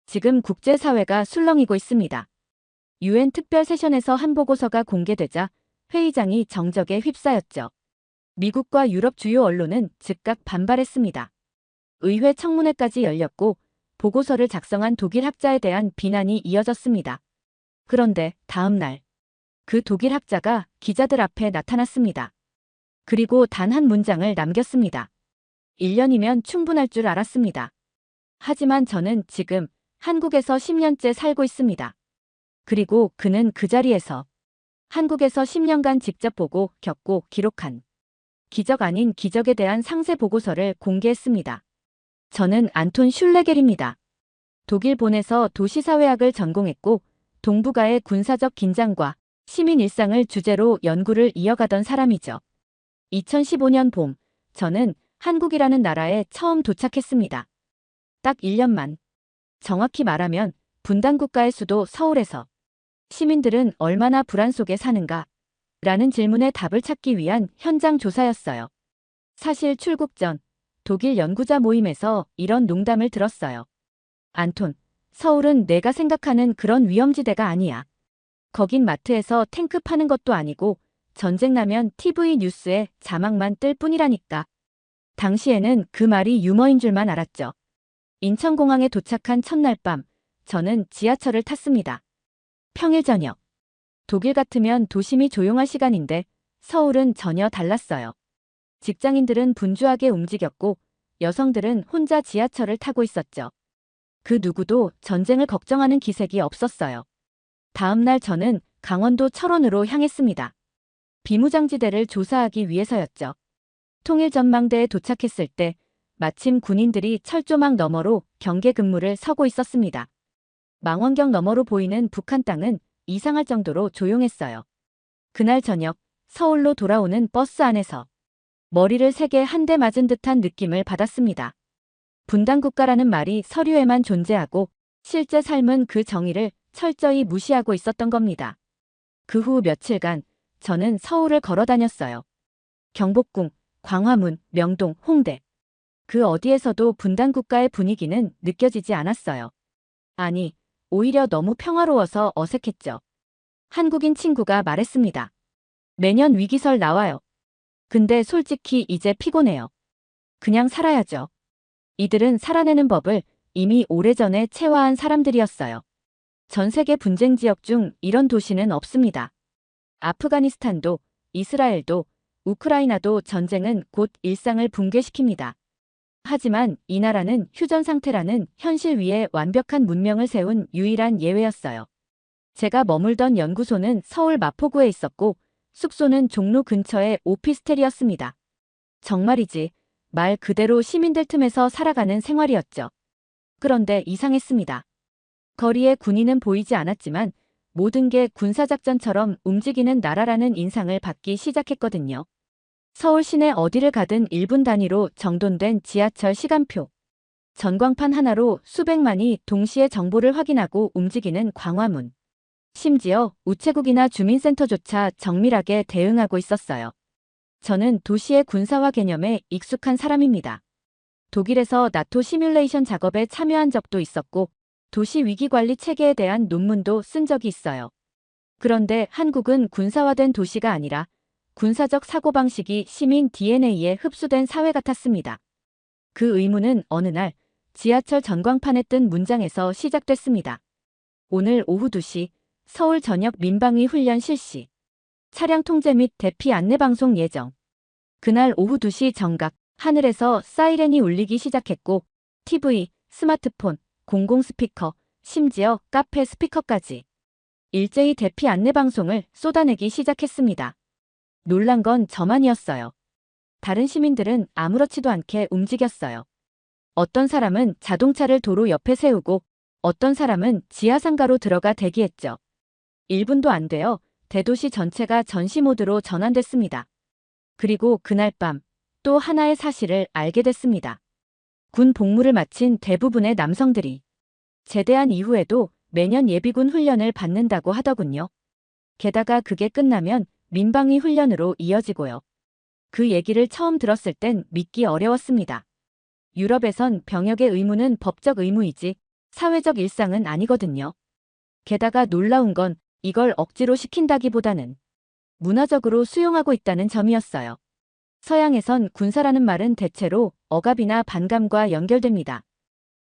지금 국제사회가 술렁이고 있습니다. 유엔 특별 세션에서 한 보고서가 공개되자 회의장이 정적에 휩싸였죠. 미국과 유럽 주요 언론은 즉각 반발했습니다. 의회 청문회까지 열렸고 보고서를 작성한 독일 학자에 대한 비난이 이어졌습니다. 그런데 다음 날 그 독일 학자가 기자들 앞에 나타났습니다. 그리고 단 한 문장을 남겼습니다. 1년이면 충분할 줄 알았습니다. 하지만 저는 지금 한국에서 10년째 살고 있습니다. 그리고 그는 그 자리에서 한국에서 10년간 직접 보고 겪고 기록한 기적 아닌 기적에 대한 상세 보고서를 공개했습니다. 저는 안톤 슐레겔입니다. 독일 본에서 도시사회학을 전공했고 동북아의 군사적 긴장과 시민 일상을 주제로 연구를 이어가던 사람이죠. 2015년 봄, 저는 한국이라는 나라에 처음 도착했습니다. 딱 1년만. 정확히 말하면 분단국가의 수도 서울에서 시민들은 얼마나 불안 속에 사는가? 라는 질문에 답을 찾기 위한 현장 조사였어요. 사실 출국 전 독일 연구자 모임에서 이런 농담을 들었어요. 안톤, 서울은 내가 생각하는 그런 위험지대가 아니야. 거긴 마트에서 탱크 파는 것도 아니고 전쟁 나면 TV 뉴스에 자막만 뜰 뿐이라니까. 당시에는 그 말이 유머인 줄만 알았죠. 인천공항에 도착한 첫날 밤, 저는 지하철을 탔습니다. 평일 저녁. 독일 같으면 도심이 조용할 시간인데 서울은 전혀 달랐어요. 직장인들은 분주하게 움직였고 여성들은 혼자 지하철을 타고 있었죠. 그 누구도 전쟁을 걱정하는 기색이 없었어요. 다음 날 저는 강원도 철원으로 향했습니다. 비무장지대를 조사하기 위해서였죠. 통일전망대에 도착했을 때 마침 군인들이 철조망 너머로 경계 근무를 서고 있었습니다. 망원경 너머로 보이는 북한 땅은 이상할 정도로 조용했어요. 그날 저녁 서울로 돌아오는 버스 안에서 머리를 세게 한 대 맞은 듯한 느낌을 받았습니다. 분단국가라는 말이 서류에만 존재하고 실제 삶은 그 정의를 철저히 무시하고 있었던 겁니다. 그 후 며칠간 저는 서울을 걸어 다녔어요. 경복궁, 광화문, 명동, 홍대. 그 어디에서도 분단국가의 분위기는 느껴지지 않았어요. 아니, 오히려 너무 평화로워서 어색했죠. 한국인 친구가 말했습니다. 매년 위기설 나와요. 근데 솔직히 이제 피곤해요. 그냥 살아야죠. 이들은 살아내는 법을 이미 오래전에 체화한 사람들이었어요. 전 세계 분쟁 지역 중 이런 도시는 없습니다. 아프가니스탄도, 이스라엘도, 우크라이나도 전쟁은 곧 일상을 붕괴시킵니다. 하지만 이 나라는 휴전 상태라는 현실 위에 완벽한 문명을 세운 유일한 예외였어요. 제가 머물던 연구소는 서울 마포구에 있었고 숙소는 종로 근처의 오피스텔이었습니다. 정말이지 말 그대로 시민들 틈에서 살아가는 생활이었죠. 그런데 이상했습니다. 거리에 군인은 보이지 않았지만 모든 게 군사작전처럼 움직이는 나라라는 인상을 받기 시작했거든요. 서울 시내 어디를 가든 1분 단위로 정돈된 지하철 시간표. 전광판 하나로 수백만이 동시에 정보를 확인하고 움직이는 광화문. 심지어 우체국이나 주민센터조차 정밀하게 대응하고 있었어요. 저는 도시의 군사화 개념에 익숙한 사람입니다. 독일에서 나토 시뮬레이션 작업에 참여한 적도 있었고 도시 위기관리 체계에 대한 논문도 쓴 적이 있어요. 그런데 한국은 군사화된 도시가 아니라 군사적 사고방식이 시민 DNA에 흡수된 사회 같았습니다. 그 의문은 어느 날 지하철 전광판에 뜬 문장에서 시작됐습니다. 오늘 오후 2시 서울 전역 민방위 훈련 실시. 차량 통제 및 대피 안내방송 예정. 그날 오후 2시 정각 하늘에서 사이렌이 울리기 시작했고 TV, 스마트폰, 공공 스피커, 심지어 카페 스피커까지 일제히 대피 안내방송을 쏟아내기 시작했습니다. 놀란 건 저만이었어요. 다른 시민들은 아무렇지도 않게 움직였어요. 어떤 사람은 자동차를 도로 옆에 세우고 어떤 사람은 지하상가로 들어가 대기했죠. 1분도 안 되어 대도시 전체가 전시 모드로 전환됐습니다. 그리고 그날 밤 또 하나의 사실을 알게 됐습니다. 군 복무를 마친 대부분의 남성들이 제대한 이후에도 매년 예비군 훈련을 받는다고 하더군요. 게다가 그게 끝나면 민방위 훈련으로 이어지고요. 그 얘기를 처음 들었을 땐 믿기 어려웠습니다. 유럽에선 병역의 의무는 법적 의무이지 사회적 일상은 아니거든요. 게다가 놀라운 건 이걸 억지로 시킨다기보다는 문화적으로 수용하고 있다는 점이었어요. 서양에선 군사라는 말은 대체로 억압이나 반감과 연결됩니다.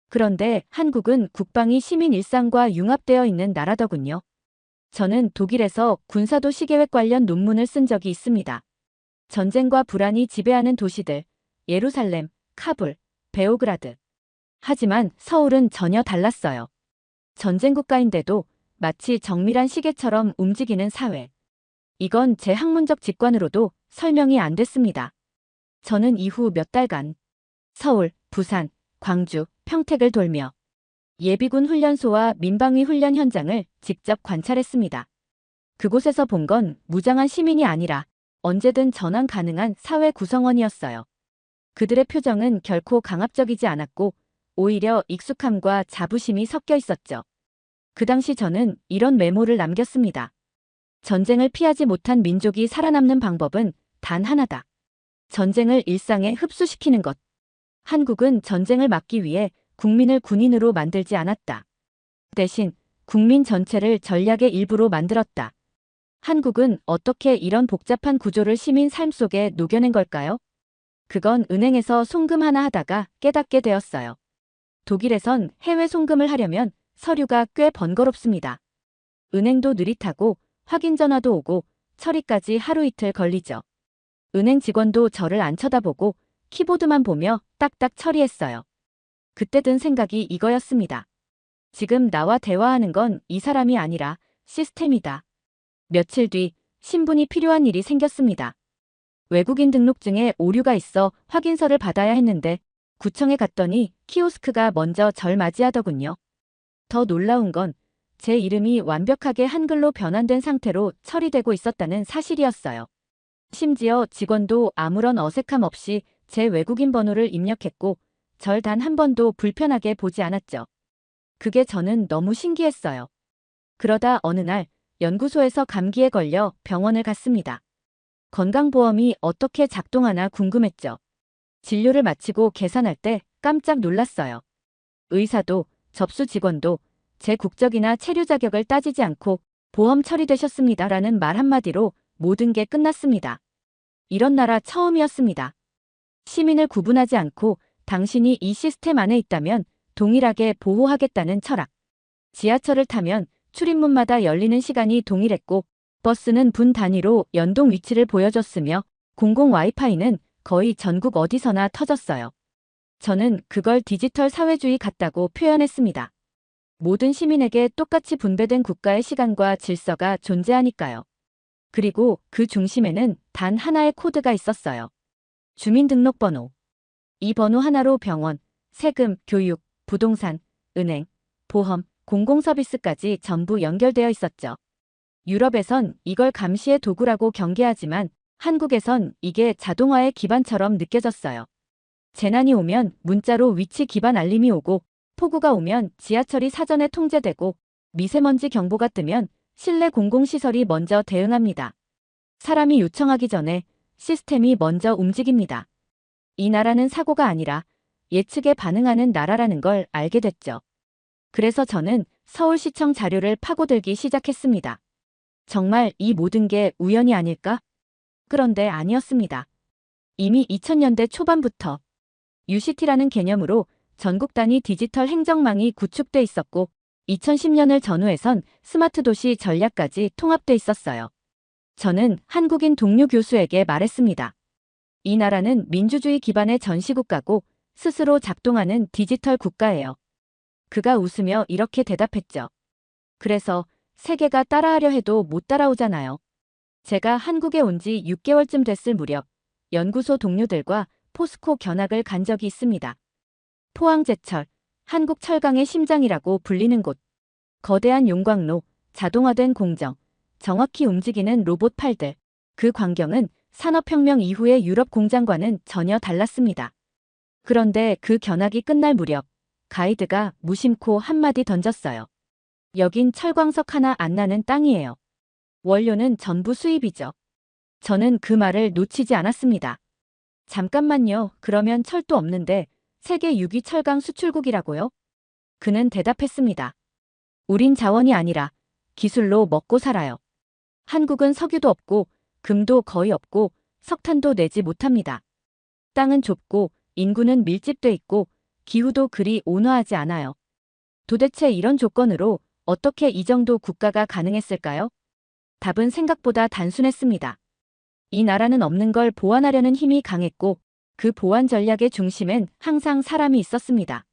그런데 한국은 국방이 시민 일상과 융합되어 있는 나라더군요. 저는 독일에서 군사도시 계획 관련 논문을 쓴 적이 있습니다. 전쟁과 불안이 지배하는 도시들, 예루살렘, 카불, 베오그라드. 하지만 서울은 전혀 달랐어요. 전쟁 국가인데도 마치 정밀한 시계처럼 움직이는 사회. 이건 제 학문적 직관으로도 설명이 안 됐습니다. 저는 이후 몇 달간 서울, 부산, 광주, 평택을 돌며 예비군 훈련소와 민방위 훈련 현장을 직접 관찰했습니다. 그곳에서 본 건 무장한 시민이 아니라 언제든 전환 가능한 사회 구성원이었어요. 그들의 표정은 결코 강압적이지 않았고 오히려 익숙함과 자부심이 섞여 있었죠. 그 당시 저는 이런 메모를 남겼습니다. 전쟁을 피하지 못한 민족이 살아남는 방법은 단 하나다. 전쟁을 일상에 흡수시키는 것. 한국은 전쟁을 막기 위해 국민을 군인으로 만들지 않았다. 대신 국민 전체를 전략의 일부로 만들었다. 한국은 어떻게 이런 복잡한 구조를 시민 삶 속에 녹여낸 걸까요? 그건 은행에서 송금 하나 하다가 깨닫게 되었어요. 독일에선 해외 송금을 하려면 서류가 꽤 번거롭습니다. 은행도 느릿하고 확인 전화도 오고 처리까지 하루 이틀 걸리죠. 은행 직원도 저를 안 쳐다보고 키보드만 보며 딱딱 처리했어요. 그때 든 생각이 이거였습니다. 지금 나와 대화하는 건 이 사람이 아니라 시스템이다. 며칠 뒤 신분이 필요한 일이 생겼습니다. 외국인 등록증에 오류가 있어 확인서를 받아야 했는데 구청에 갔더니 키오스크가 먼저 절 맞이하더군요. 더 놀라운 건 제 이름이 완벽하게 한글로 변환된 상태로 처리되고 있었다는 사실이었어요. 심지어 직원도 아무런 어색함 없이 제 외국인 번호를 입력했고 절 단 한 번도 불편하게 보지 않았죠. 그게 저는 너무 신기했어요. 그러다 어느 날 연구소에서 감기에 걸려 병원을 갔습니다. 건강보험이 어떻게 작동하나 궁금했죠. 진료를 마치고 계산할 때 깜짝 놀랐어요. 의사도 접수 직원도 제 국적이나 체류 자격을 따지지 않고 보험 처리되셨습니다라는 말 한마디로 모든 게 끝났습니다. 이런 나라 처음이었습니다. 시민을 구분하지 않고 당신이 이 시스템 안에 있다면 동일하게 보호하겠다는 철학. 지하철을 타면 출입문마다 열리는 시간이 동일했고 버스는 분 단위로 연동 위치를 보여줬으며 공공 와이파이는 거의 전국 어디서나 터졌어요. 저는 그걸 디지털 사회주의 같다고 표현했습니다. 모든 시민에게 똑같이 분배된 국가의 시간과 질서가 존재하니까요. 그리고 그 중심에는 단 하나의 코드가 있었어요. 주민등록번호. 이 번호 하나로 병원, 세금, 교육, 부동산, 은행, 보험, 공공서비스까지 전부 연결되어 있었죠. 유럽에선 이걸 감시의 도구라고 경계하지만 한국에선 이게 자동화의 기반처럼 느껴졌어요. 재난이 오면 문자로 위치 기반 알림이 오고 폭우가 오면 지하철이 사전에 통제되고 미세먼지 경보가 뜨면 실내 공공시설이 먼저 대응합니다. 사람이 요청하기 전에 시스템이 먼저 움직입니다. 이 나라는 사고가 아니라 예측에 반응하는 나라라는 걸 알게 됐죠. 그래서 저는 서울시청 자료를 파고들기 시작했습니다. 정말 이 모든 게 우연이 아닐까? 그런데 아니었습니다. 이미 2000년대 초반부터 UCT라는 개념으로 전국 단위 디지털 행정망이 구축돼 있었고 2010년을 전후해선 스마트 도시 전략까지 통합돼 있었어요. 저는 한국인 동료 교수에게 말했습니다. 이 나라는 민주주의 기반의 전시국가고 스스로 작동하는 디지털 국가예요. 그가 웃으며 이렇게 대답했죠. 그래서 세계가 따라하려 해도 못 따라오잖아요. 제가 한국에 온 지 6개월쯤 됐을 무렵 연구소 동료들과 포스코 견학을 간 적이 있습니다. 포항제철, 한국 철강의 심장이라고 불리는 곳. 거대한 용광로, 자동화된 공정, 정확히 움직이는 로봇 팔들. 그 광경은 산업혁명 이후의 유럽 공장과는 전혀 달랐습니다. 그런데 그 견학이 끝날 무렵 가이드가 무심코 한마디 던졌어요. 여긴 철광석 하나 안 나는 땅이에요. 원료는 전부 수입이죠. 저는 그 말을 놓치지 않았습니다. 잠깐만요. 그러면 철도 없는데 세계 6위 철강 수출국이라고요? 그는 대답했습니다. 우린 자원이 아니라 기술로 먹고 살아요. 한국은 석유도 없고 금도 거의 없고 석탄도 내지 못합니다. 땅은 좁고 인구는 밀집돼 있고 기후도 그리 온화하지 않아요. 도대체 이런 조건으로 어떻게 이 정도 국가가 가능했을까요? 답은 생각보다 단순했습니다. 이 나라는 없는 걸 보완하려는 힘이 강했고 그 보완 전략의 중심엔 항상 사람이 있었습니다.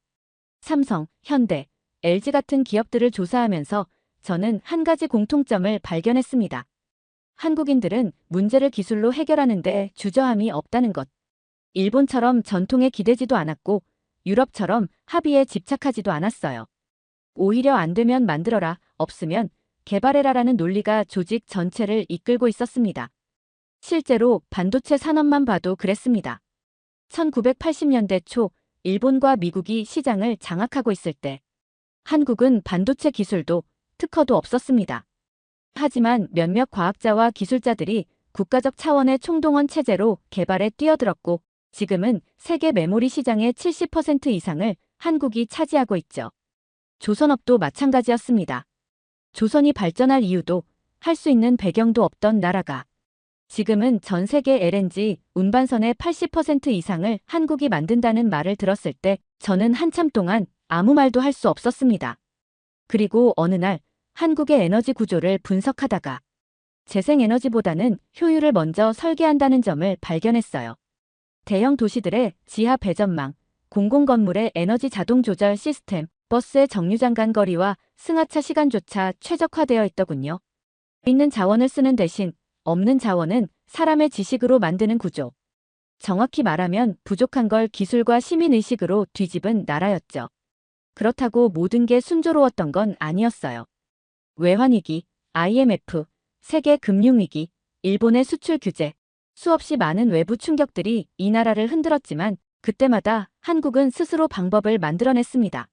삼성, 현대, LG 같은 기업들을 조사하면서 저는 한 가지 공통점을 발견했습니다. 한국인들은 문제를 기술로 해결하는데 주저함이 없다는 것. 일본처럼 전통에 기대지도 않았고 유럽처럼 합의에 집착하지도 않았어요. 오히려 안 되면 만들어라, 없으면 개발해라라는 논리가 조직 전체를 이끌고 있었습니다. 실제로 반도체 산업만 봐도 그랬습니다. 1980년대 초 일본과 미국이 시장을 장악하고 있을 때 한국은 반도체 기술도 특허도 없었습니다. 하지만 몇몇 과학자와 기술자들이 국가적 차원의 총동원 체제로 개발에 뛰어들었고 지금은 세계 메모리 시장의 70% 이상을 한국이 차지하고 있죠. 조선업도 마찬가지였습니다. 조선이 발전할 이유도 할 수 있는 배경도 없던 나라가 지금은 전 세계 LNG 운반선의 80% 이상을 한국이 만든다는 말을 들었을 때 저는 한참 동안 아무 말도 할 수 없었습니다. 그리고 어느 날 한국의 에너지 구조를 분석하다가 재생에너지보다는 효율을 먼저 설계한다는 점을 발견했어요. 대형 도시들의 지하 배전망, 공공건물의 에너지 자동 조절 시스템, 버스의 정류장 간 거리와 승하차 시간조차 최적화되어 있더군요. 있는 자원을 쓰는 대신 없는 자원은 사람의 지식으로 만드는 구조. 정확히 말하면 부족한 걸 기술과 시민의식으로 뒤집은 나라였죠. 그렇다고 모든 게 순조로웠던 건 아니었어요. 외환위기, IMF, 세계 금융위기, 일본의 수출 규제, 수없이 많은 외부 충격들이 이 나라를 흔들었지만 그때마다 한국은 스스로 방법을 만들어냈습니다.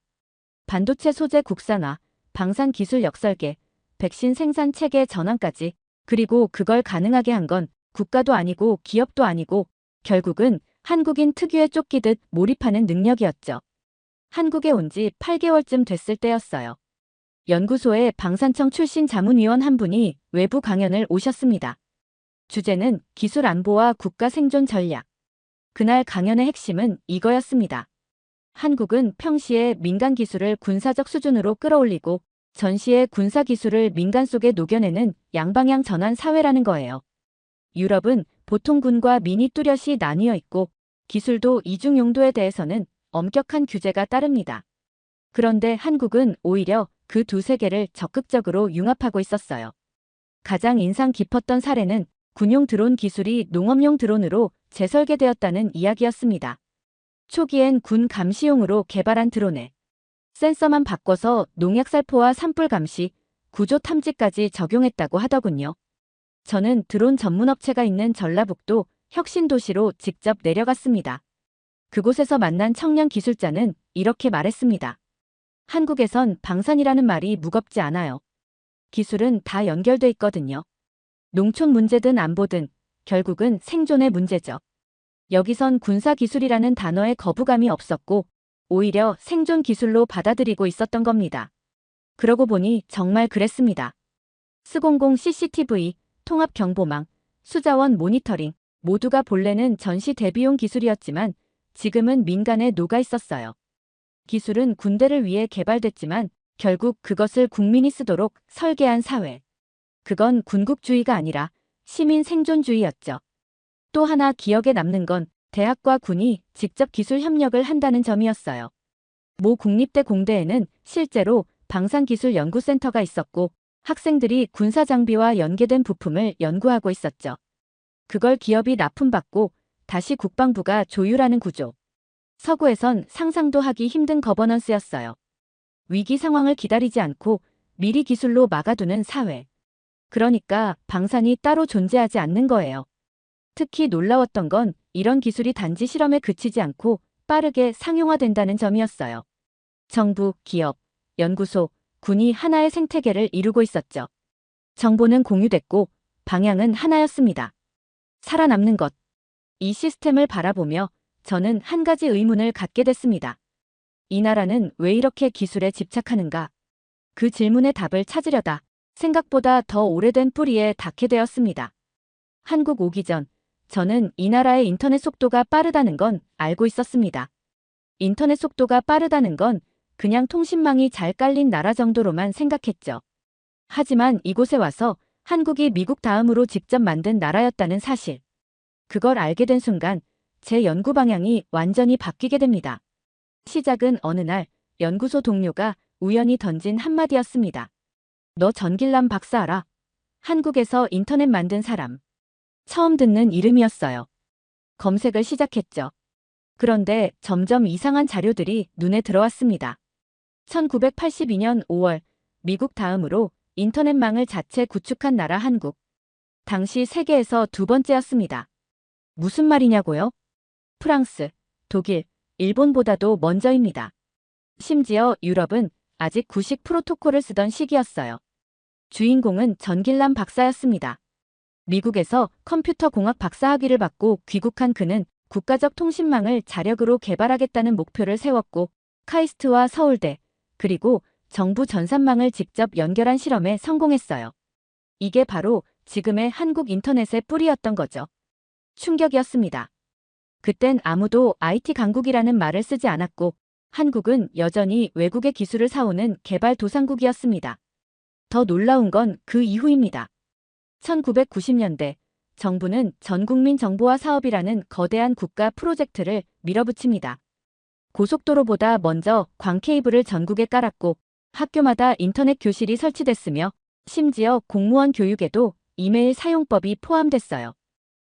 반도체 소재 국산화, 방산 기술 역설계, 백신 생산 체계 전환까지 그리고 그걸 가능하게 한 건 국가도 아니고 기업도 아니고 결국은 한국인 특유의 쫓기듯 몰입하는 능력이었죠. 한국에 온 지 8개월쯤 됐을 때였어요. 연구소에 방산청 출신 자문위원 한 분이 외부 강연을 오셨습니다. 주제는 기술 안보와 국가 생존 전략. 그날 강연의 핵심은 이거였습니다. 한국은 평시에 민간 기술을 군사적 수준으로 끌어올리고 전시의 군사 기술을 민간 속에 녹여내는 양방향 전환 사회라는 거예요. 유럽은 보통 군과 민이 뚜렷이 나뉘어 있고 기술도 이중 용도에 대해서는 엄격한 규제가 따릅니다. 그런데 한국은 오히려 그 두 세계를 적극적으로 융합하고 있었어요. 가장 인상 깊었던 사례는 군용 드론 기술이 농업용 드론으로 재설계되었다는 이야기였습니다. 초기엔 군 감시용으로 개발한 드론에 센서만 바꿔서 농약 살포와 산불 감시, 구조 탐지까지 적용했다고 하더군요. 저는 드론 전문 업체가 있는 전라북도 혁신도시로 직접 내려갔습니다. 그곳에서 만난 청년 기술자는 이렇게 말했습니다. 한국에선 방산이라는 말이 무겁지 않아요. 기술은 다 연결돼 있거든요. 농촌 문제든 안보든 결국은 생존의 문제죠. 여기선 군사기술이라는 단어에 거부감이 없었고 오히려 생존 기술로 받아들이고 있었던 겁니다. 그러고 보니 정말 그랬습니다. 스공공 CCTV, 통합경보망, 수자원 모니터링 모두가 본래는 전시 대비용 기술이었지만 지금은 민간에 녹아 있었어요. 기술은 군대를 위해 개발됐지만 결국 그것을 국민이 쓰도록 설계한 사회. 그건 군국주의가 아니라 시민 생존주의였죠. 또 하나 기억에 남는 건 대학과 군이 직접 기술 협력을 한다는 점이었어요. 모 국립대 공대에는 실제로 방산기술연구센터가 있었고 학생들이 군사장비와 연계된 부품을 연구하고 있었죠. 그걸 기업이 납품받고 다시 국방부가 조율하는 구조. 서구에선 상상도 하기 힘든 거버넌스였어요. 위기 상황을 기다리지 않고 미리 기술로 막아두는 사회. 그러니까 방산이 따로 존재하지 않는 거예요. 특히 놀라웠던 건 이런 기술이 단지 실험에 그치지 않고 빠르게 상용화된다는 점이었어요. 정부, 기업, 연구소, 군이 하나의 생태계를 이루고 있었죠. 정보는 공유됐고 방향은 하나였습니다. 살아남는 것. 이 시스템을 바라보며 저는 한 가지 의문을 갖게 됐습니다. 이 나라는 왜 이렇게 기술에 집착하는가? 그 질문의 답을 찾으려다 생각보다 더 오래된 뿌리에 닿게 되었습니다. 한국 오기 전 저는 이 나라의 인터넷 속도가 빠르다는 건 알고 있었습니다. 인터넷 속도가 빠르다는 건 그냥 통신망이 잘 깔린 나라 정도로만 생각했죠. 하지만 이곳에 와서 한국이 미국 다음으로 직접 만든 나라였다는 사실. 그걸 알게 된 순간 제 연구 방향이 완전히 바뀌게 됩니다. 시작은 어느 날 연구소 동료가 우연히 던진 한마디였습니다. 너 전길남 박사 알아? 한국에서 인터넷 만든 사람. 처음 듣는 이름이었어요. 검색을 시작했죠. 그런데 점점 이상한 자료들이 눈에 들어왔습니다. 1982년 5월 미국 다음으로 인터넷망을 자체 구축한 나라 한국. 당시 세계에서 두 번째였습니다. 무슨 말이냐고요? 프랑스, 독일, 일본보다도 먼저입니다. 심지어 유럽은 아직 구식 프로토콜을 쓰던 시기였어요. 주인공은 전길남 박사였습니다. 미국에서 컴퓨터 공학 박사학위를 받고 귀국한 그는 국가적 통신망을 자력으로 개발하겠다는 목표를 세웠고 카이스트와 서울대, 그리고 정부 전산망을 직접 연결한 실험에 성공했어요. 이게 바로 지금의 한국 인터넷의 뿌리였던 거죠. 충격이었습니다. 그땐 아무도 IT 강국이라는 말을 쓰지 않았고 한국은 여전히 외국의 기술을 사오는 개발도상국이었습니다. 더 놀라운 건 그 이후입니다. 1990년대 정부는 전국민 정보화 사업이라는 거대한 국가 프로젝트를 밀어붙입니다. 고속도로보다 먼저 광케이블을 전국에 깔았고 학교마다 인터넷 교실이 설치됐으며 심지어 공무원 교육에도 이메일 사용법이 포함됐어요.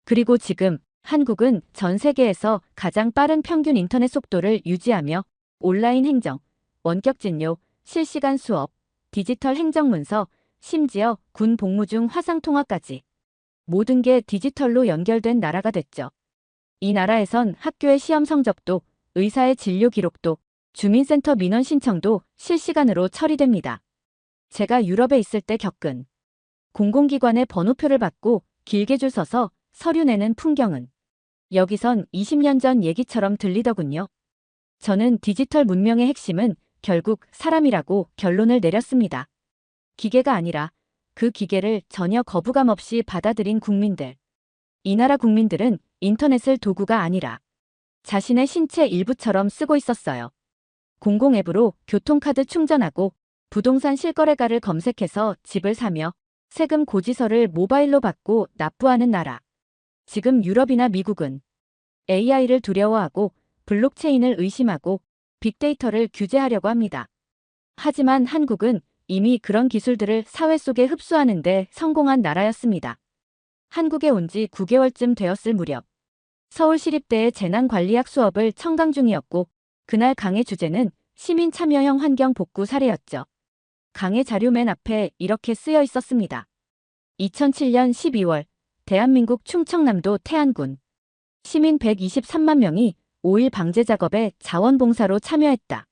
그리고 지금 한국은 전 세계에서 가장 빠른 평균 인터넷 속도를 유지하며 온라인 행정, 원격 진료, 실시간 수업, 디지털 행정문서, 심지어 군 복무 중 화상통화까지 모든 게 디지털로 연결된 나라가 됐죠. 이 나라에선 학교의 시험 성적도, 의사의 진료 기록도, 주민센터 민원 신청도 실시간으로 처리됩니다. 제가 유럽에 있을 때 겪은 공공기관의 번호표를 받고 길게 줄 서서 서류 내는 풍경은 여기선 20년 전 얘기처럼 들리더군요. 저는 디지털 문명의 핵심은 결국 사람이라고 결론을 내렸습니다. 기계가 아니라 그 기계를 전혀 거부감 없이 받아들인 국민들. 이 나라 국민들은 인터넷을 도구가 아니라 자신의 신체 일부처럼 쓰고 있었어요. 공공앱으로 교통카드 충전하고 부동산 실거래가를 검색해서 집을 사며 세금 고지서를 모바일로 받고 납부하는 나라. 지금 유럽이나 미국은 AI를 두려워하고 블록체인을 의심하고 빅데이터를 규제하려고 합니다. 하지만 한국은 이미 그런 기술들을 사회 속에 흡수하는 데 성공한 나라였습니다. 한국에 온 지 9개월쯤 되었을 무렵 서울시립대의 재난관리학 수업을 청강 중이었고 그날 강의 주제는 시민 참여형 환경 복구 사례였죠. 강의 자료 맨 앞에 이렇게 쓰여 있었습니다. 2007년 12월 대한민국 충청남도 태안군 시민 123만 명이 5일 방제 작업에 자원봉사로 참여했다.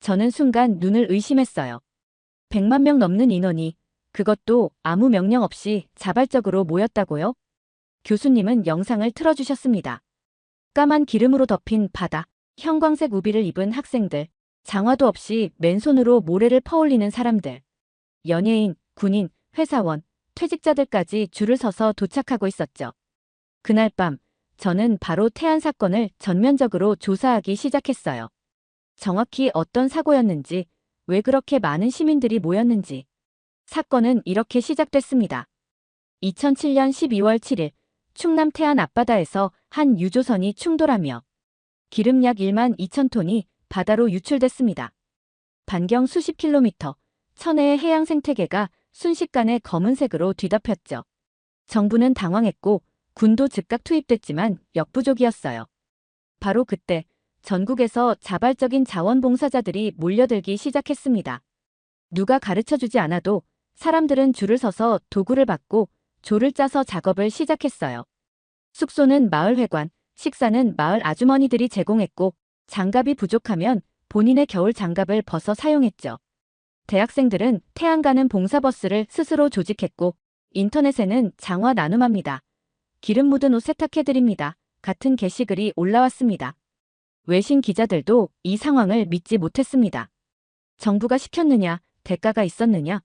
저는 순간 눈을 의심했어요. 100만 명 넘는 인원이 그것도 아무 명령 없이 자발적으로 모였다고요? 교수님은 영상을 틀어주셨습니다. 까만 기름으로 덮인 바다, 형광색 우비를 입은 학생들, 장화도 없이 맨손으로 모래를 퍼올리는 사람들, 연예인, 군인, 회사원, 퇴직자들까지 줄을 서서 도착하고 있었죠. 그날 밤 저는 바로 태안 사건을 전면적으로 조사하기 시작했어요. 정확히 어떤 사고였는지, 왜 그렇게 많은 시민들이 모였는지. 사건은 이렇게 시작됐습니다. 2007년 12월 7일 충남 태안 앞바다에서 한 유조선이 충돌하며 기름 약 1만 2천 톤이 바다로 유출됐습니다. 반경 수십 킬로미터, 천혜의 해양 생태계가 순식간에 검은색으로 뒤덮였죠. 정부는 당황했고 군도 즉각 투입됐지만 역부족이었어요. 바로 그때 전국에서 자발적인 자원봉사자들이 몰려들기 시작했습니다. 누가 가르쳐주지 않아도 사람들은 줄을 서서 도구를 받고 조를 짜서 작업을 시작했어요. 숙소는 마을 회관, 식사는 마을 아주머니들이 제공했고 장갑이 부족하면 본인의 겨울 장갑을 벗어 사용했죠. 대학생들은 태안 가는 봉사버스를 스스로 조직했고 인터넷에는 장화 나눔합니다. 기름 묻은 옷 세탁해드립니다. 같은 게시글이 올라왔습니다. 외신 기자들도 이 상황을 믿지 못했습니다. 정부가 시켰느냐, 대가가 있었느냐?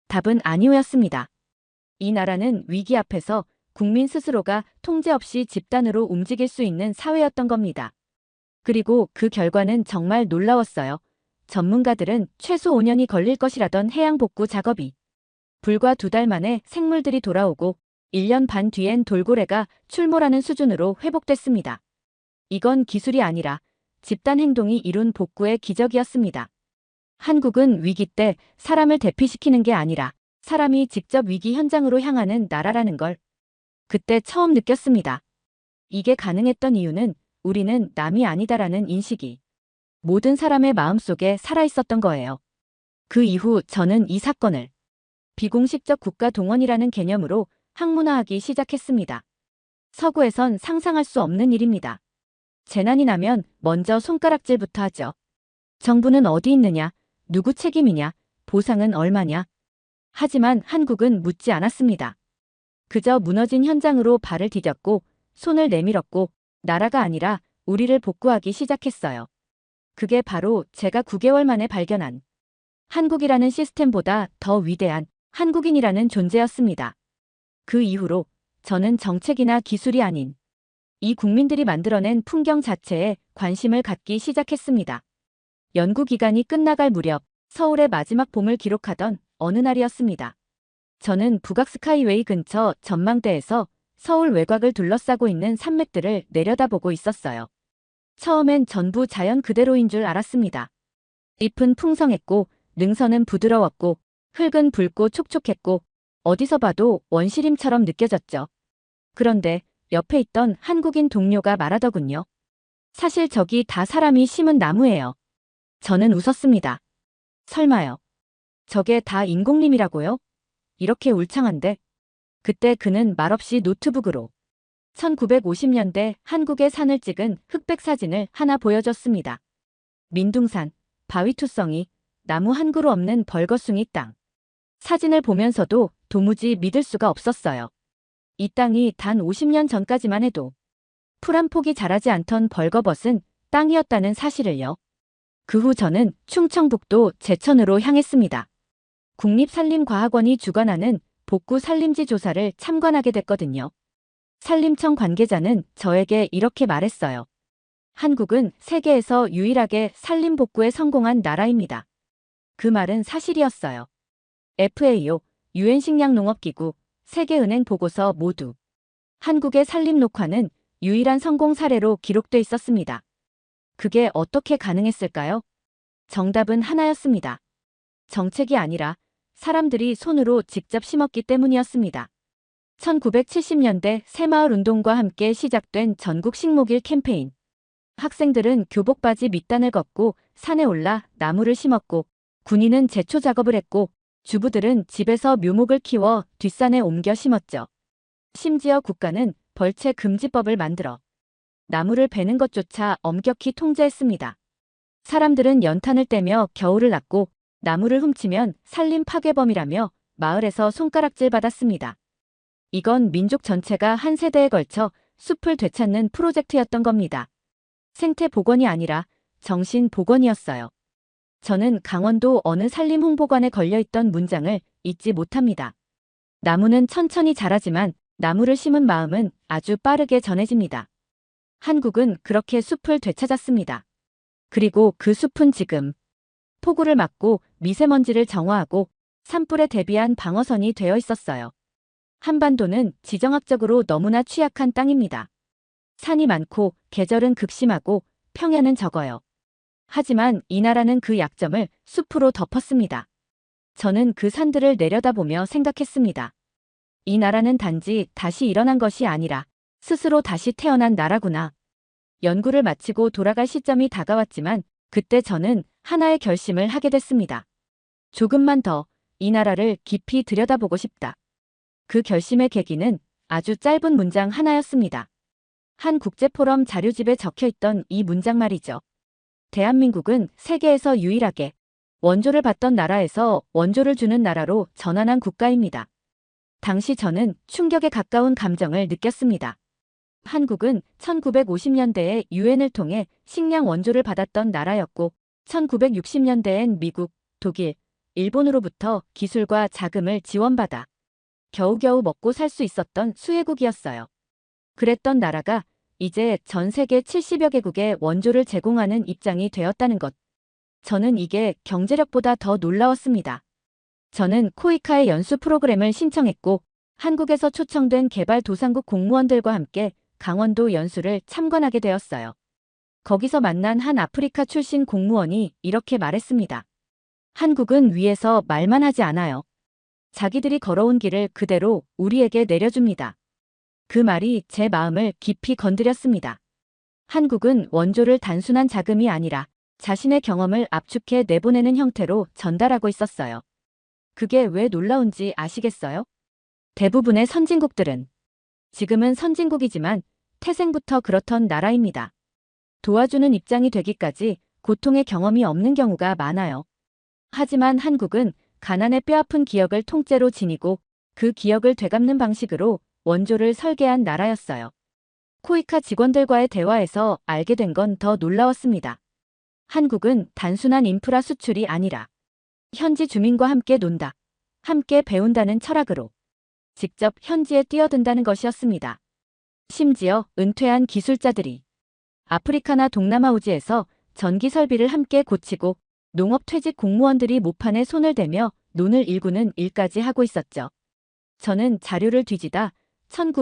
답은 아니오였습니다. 이 나라는 위기 앞에서 국민 스스로가 통제 없이 집단으로 움직일 수 있는 사회였던 겁니다. 그리고 그 결과는 정말 놀라웠어요. 전문가들은 최소 5년이 걸릴 것이라던 해양 복구 작업이 불과 2달 만에 생물들이 돌아오고 1년 반 뒤엔 돌고래가 출몰하는 수준으로 회복됐습니다. 이건 기술이 아니라 집단 행동이 이룬 복구의 기적이었습니다. 한국은 위기 때 사람을 대피시키는 게 아니라 사람이 직접 위기 현장으로 향하는 나라라는 걸 그때 처음 느꼈습니다. 이게 가능했던 이유는 우리는 남이 아니다라는 인식이 모든 사람의 마음속에 살아있었던 거예요. 그 이후 저는 이 사건을 비공식적 국가 동원이라는 개념으로 학문화하기 시작했습니다. 서구에선 상상할 수 없는 일입니다. 재난이 나면 먼저 손가락질부터 하죠. 정부는 어디 있느냐? 누구 책임이냐? 보상은 얼마냐? 하지만 한국은 묻지 않았습니다. 그저 무너진 현장으로 발을 디뎠고 손을 내밀었고 나라가 아니라 우리를 복구하기 시작했어요. 그게 바로 제가 9개월 만에 발견한 한국이라는 시스템보다 더 위대한 한국인이라는 존재였습니다. 그 이후로 저는 정책이나 기술이 아닌 이 국민들이 만들어낸 풍경 자체에 관심을 갖기 시작했습니다. 연구기간이 끝나갈 무렵 서울의 마지막 봄을 기록하던 어느 날이었습니다. 저는 북악 스카이웨이 근처 전망대에서 서울 외곽을 둘러싸고 있는 산맥들을 내려다보고 있었어요. 처음엔 전부 자연 그대로인 줄 알았습니다. 잎은 풍성했고 능선은 부드러웠고 흙은 붉고 촉촉했고 어디서 봐도 원시림처럼 느껴졌죠. 그런데 옆에 있던 한국인 동료가 말하더군요. 사실 저기 다 사람이 심은 나무예요. 저는 웃었습니다. 설마요. 저게 다 인공림이라고요? 이렇게 울창한데. 그때 그는 말없이 노트북으로 1950년대 한국의 산을 찍은 흑백 사진을 하나 보여줬습니다. 민둥산, 바위투성이, 나무 한 그루 없는 벌거숭이 땅. 사진을 보면서도 도무지 믿을 수가 없었어요. 이 땅이 단 50년 전까지만 해도 풀 한 폭이 자라지 않던 벌거벗은 땅이었다는 사실을요. 그 후 저는 충청북도 제천으로 향했습니다. 국립산림과학원이 주관하는 복구 산림지 조사를 참관하게 됐거든요. 산림청 관계자는 저에게 이렇게 말했어요. 한국은 세계에서 유일하게 산림 복구에 성공한 나라입니다. 그 말은 사실이었어요. FAO, UN 식량농업기구, 세계은행 보고서 모두 한국의 산림 녹화는 유일한 성공 사례로 기록돼 있었습니다. 그게 어떻게 가능했을까요? 정답은 하나였습니다. 정책이 아니라 사람들이 손으로 직접 심었기 때문이었습니다. 1970년대 새마을 운동과 함께 시작된 전국 식목일 캠페인. 학생들은 교복바지 밑단을 걷고 산에 올라 나무를 심었고 군인은 제초 작업을 했고 주부들은 집에서 묘목을 키워 뒷산에 옮겨 심었죠. 심지어 국가는 벌채 금지법을 만들어 나무를 베는 것조차 엄격히 통제했습니다. 사람들은 연탄을 떼며 겨울을 났고 나무를 훔치면 산림 파괴범이라며 마을에서 손가락질 받았습니다. 이건 민족 전체가 한 세대에 걸쳐 숲을 되찾는 프로젝트였던 겁니다. 생태 복원이 아니라 정신 복원이었어요. 저는 강원도 어느 산림 홍보관에 걸려있던 문장을 잊지 못합니다. 나무는 천천히 자라지만 나무를 심은 마음은 아주 빠르게 전해집니다. 한국은 그렇게 숲을 되찾았습니다. 그리고 그 숲은 지금 폭우를 막고 미세먼지를 정화하고 산불에 대비한 방어선이 되어 있었어요. 한반도는 지정학적으로 너무나 취약한 땅입니다. 산이 많고 계절은 극심하고 평야는 적어요. 하지만 이 나라는 그 약점을 숲으로 덮었습니다. 저는 그 산들을 내려다보며 생각했습니다. 이 나라는 단지 다시 일어난 것이 아니라 스스로 다시 태어난 나라구나. 연구를 마치고 돌아갈 시점이 다가왔지만 그때 저는 하나의 결심을 하게 됐습니다. 조금만 더 이 나라를 깊이 들여다보고 싶다. 그 결심의 계기는 아주 짧은 문장 하나였습니다. 한 국제포럼 자료집에 적혀있던 이 문장 말이죠. 대한민국은 세계에서 유일하게 원조를 받던 나라에서 원조를 주는 나라로 전환한 국가입니다. 당시 저는 충격에 가까운 감정을 느꼈습니다. 한국은 1950년대에 유엔을 통해 식량 원조를 받았던 나라였고 1960년대엔 미국, 독일, 일본으로부터 기술과 자금을 지원받아 겨우겨우 먹고 살 수 있었던 수혜국이었어요. 그랬던 나라가 이제 전 세계 70여 개국에 원조를 제공하는 입장이 되었다는 것. 저는 이게 경제력보다 더 놀라웠습니다. 저는 코이카의 연수 프로그램을 신청했고 한국에서 초청된 개발도상국 공무원들과 함께 강원도 연수를 참관하게 되었어요. 거기서 만난 한 아프리카 출신 공무원이 이렇게 말했습니다. 한국은 위에서 말만 하지 않아요. 자기들이 걸어온 길을 그대로 우리에게 내려줍니다. 그 말이 제 마음을 깊이 건드렸습니다. 한국은 원조를 단순한 자금이 아니라 자신의 경험을 압축해 내보내는 형태로 전달하고 있었어요. 그게 왜 놀라운지 아시겠어요? 대부분의 선진국들은 지금은 선진국이지만 태생부터 그렇던 나라입니다. 도와주는 입장이 되기까지 고통의 경험이 없는 경우가 많아요. 하지만 한국은 가난의 뼈아픈 기억을 통째로 지니고 그 기억을 되갚는 방식으로 원조를 설계한 나라였어요. 코이카 직원들과의 대화에서 알게 된 건 더 놀라웠습니다. 한국은 단순한 인프라 수출이 아니라 현지 주민과 함께 논다, 함께 배운다는 철학으로 직접 현지에 뛰어든다는 것이었습니다. 심지어 은퇴한 기술자들이 아프리카나 동남아우지에서 전기 설비를 함께 고치고 농업 퇴직 공무원들이 모판에 손을 대며 논을 일구는 일까지 하고 있었죠. 저는 자료를 뒤지다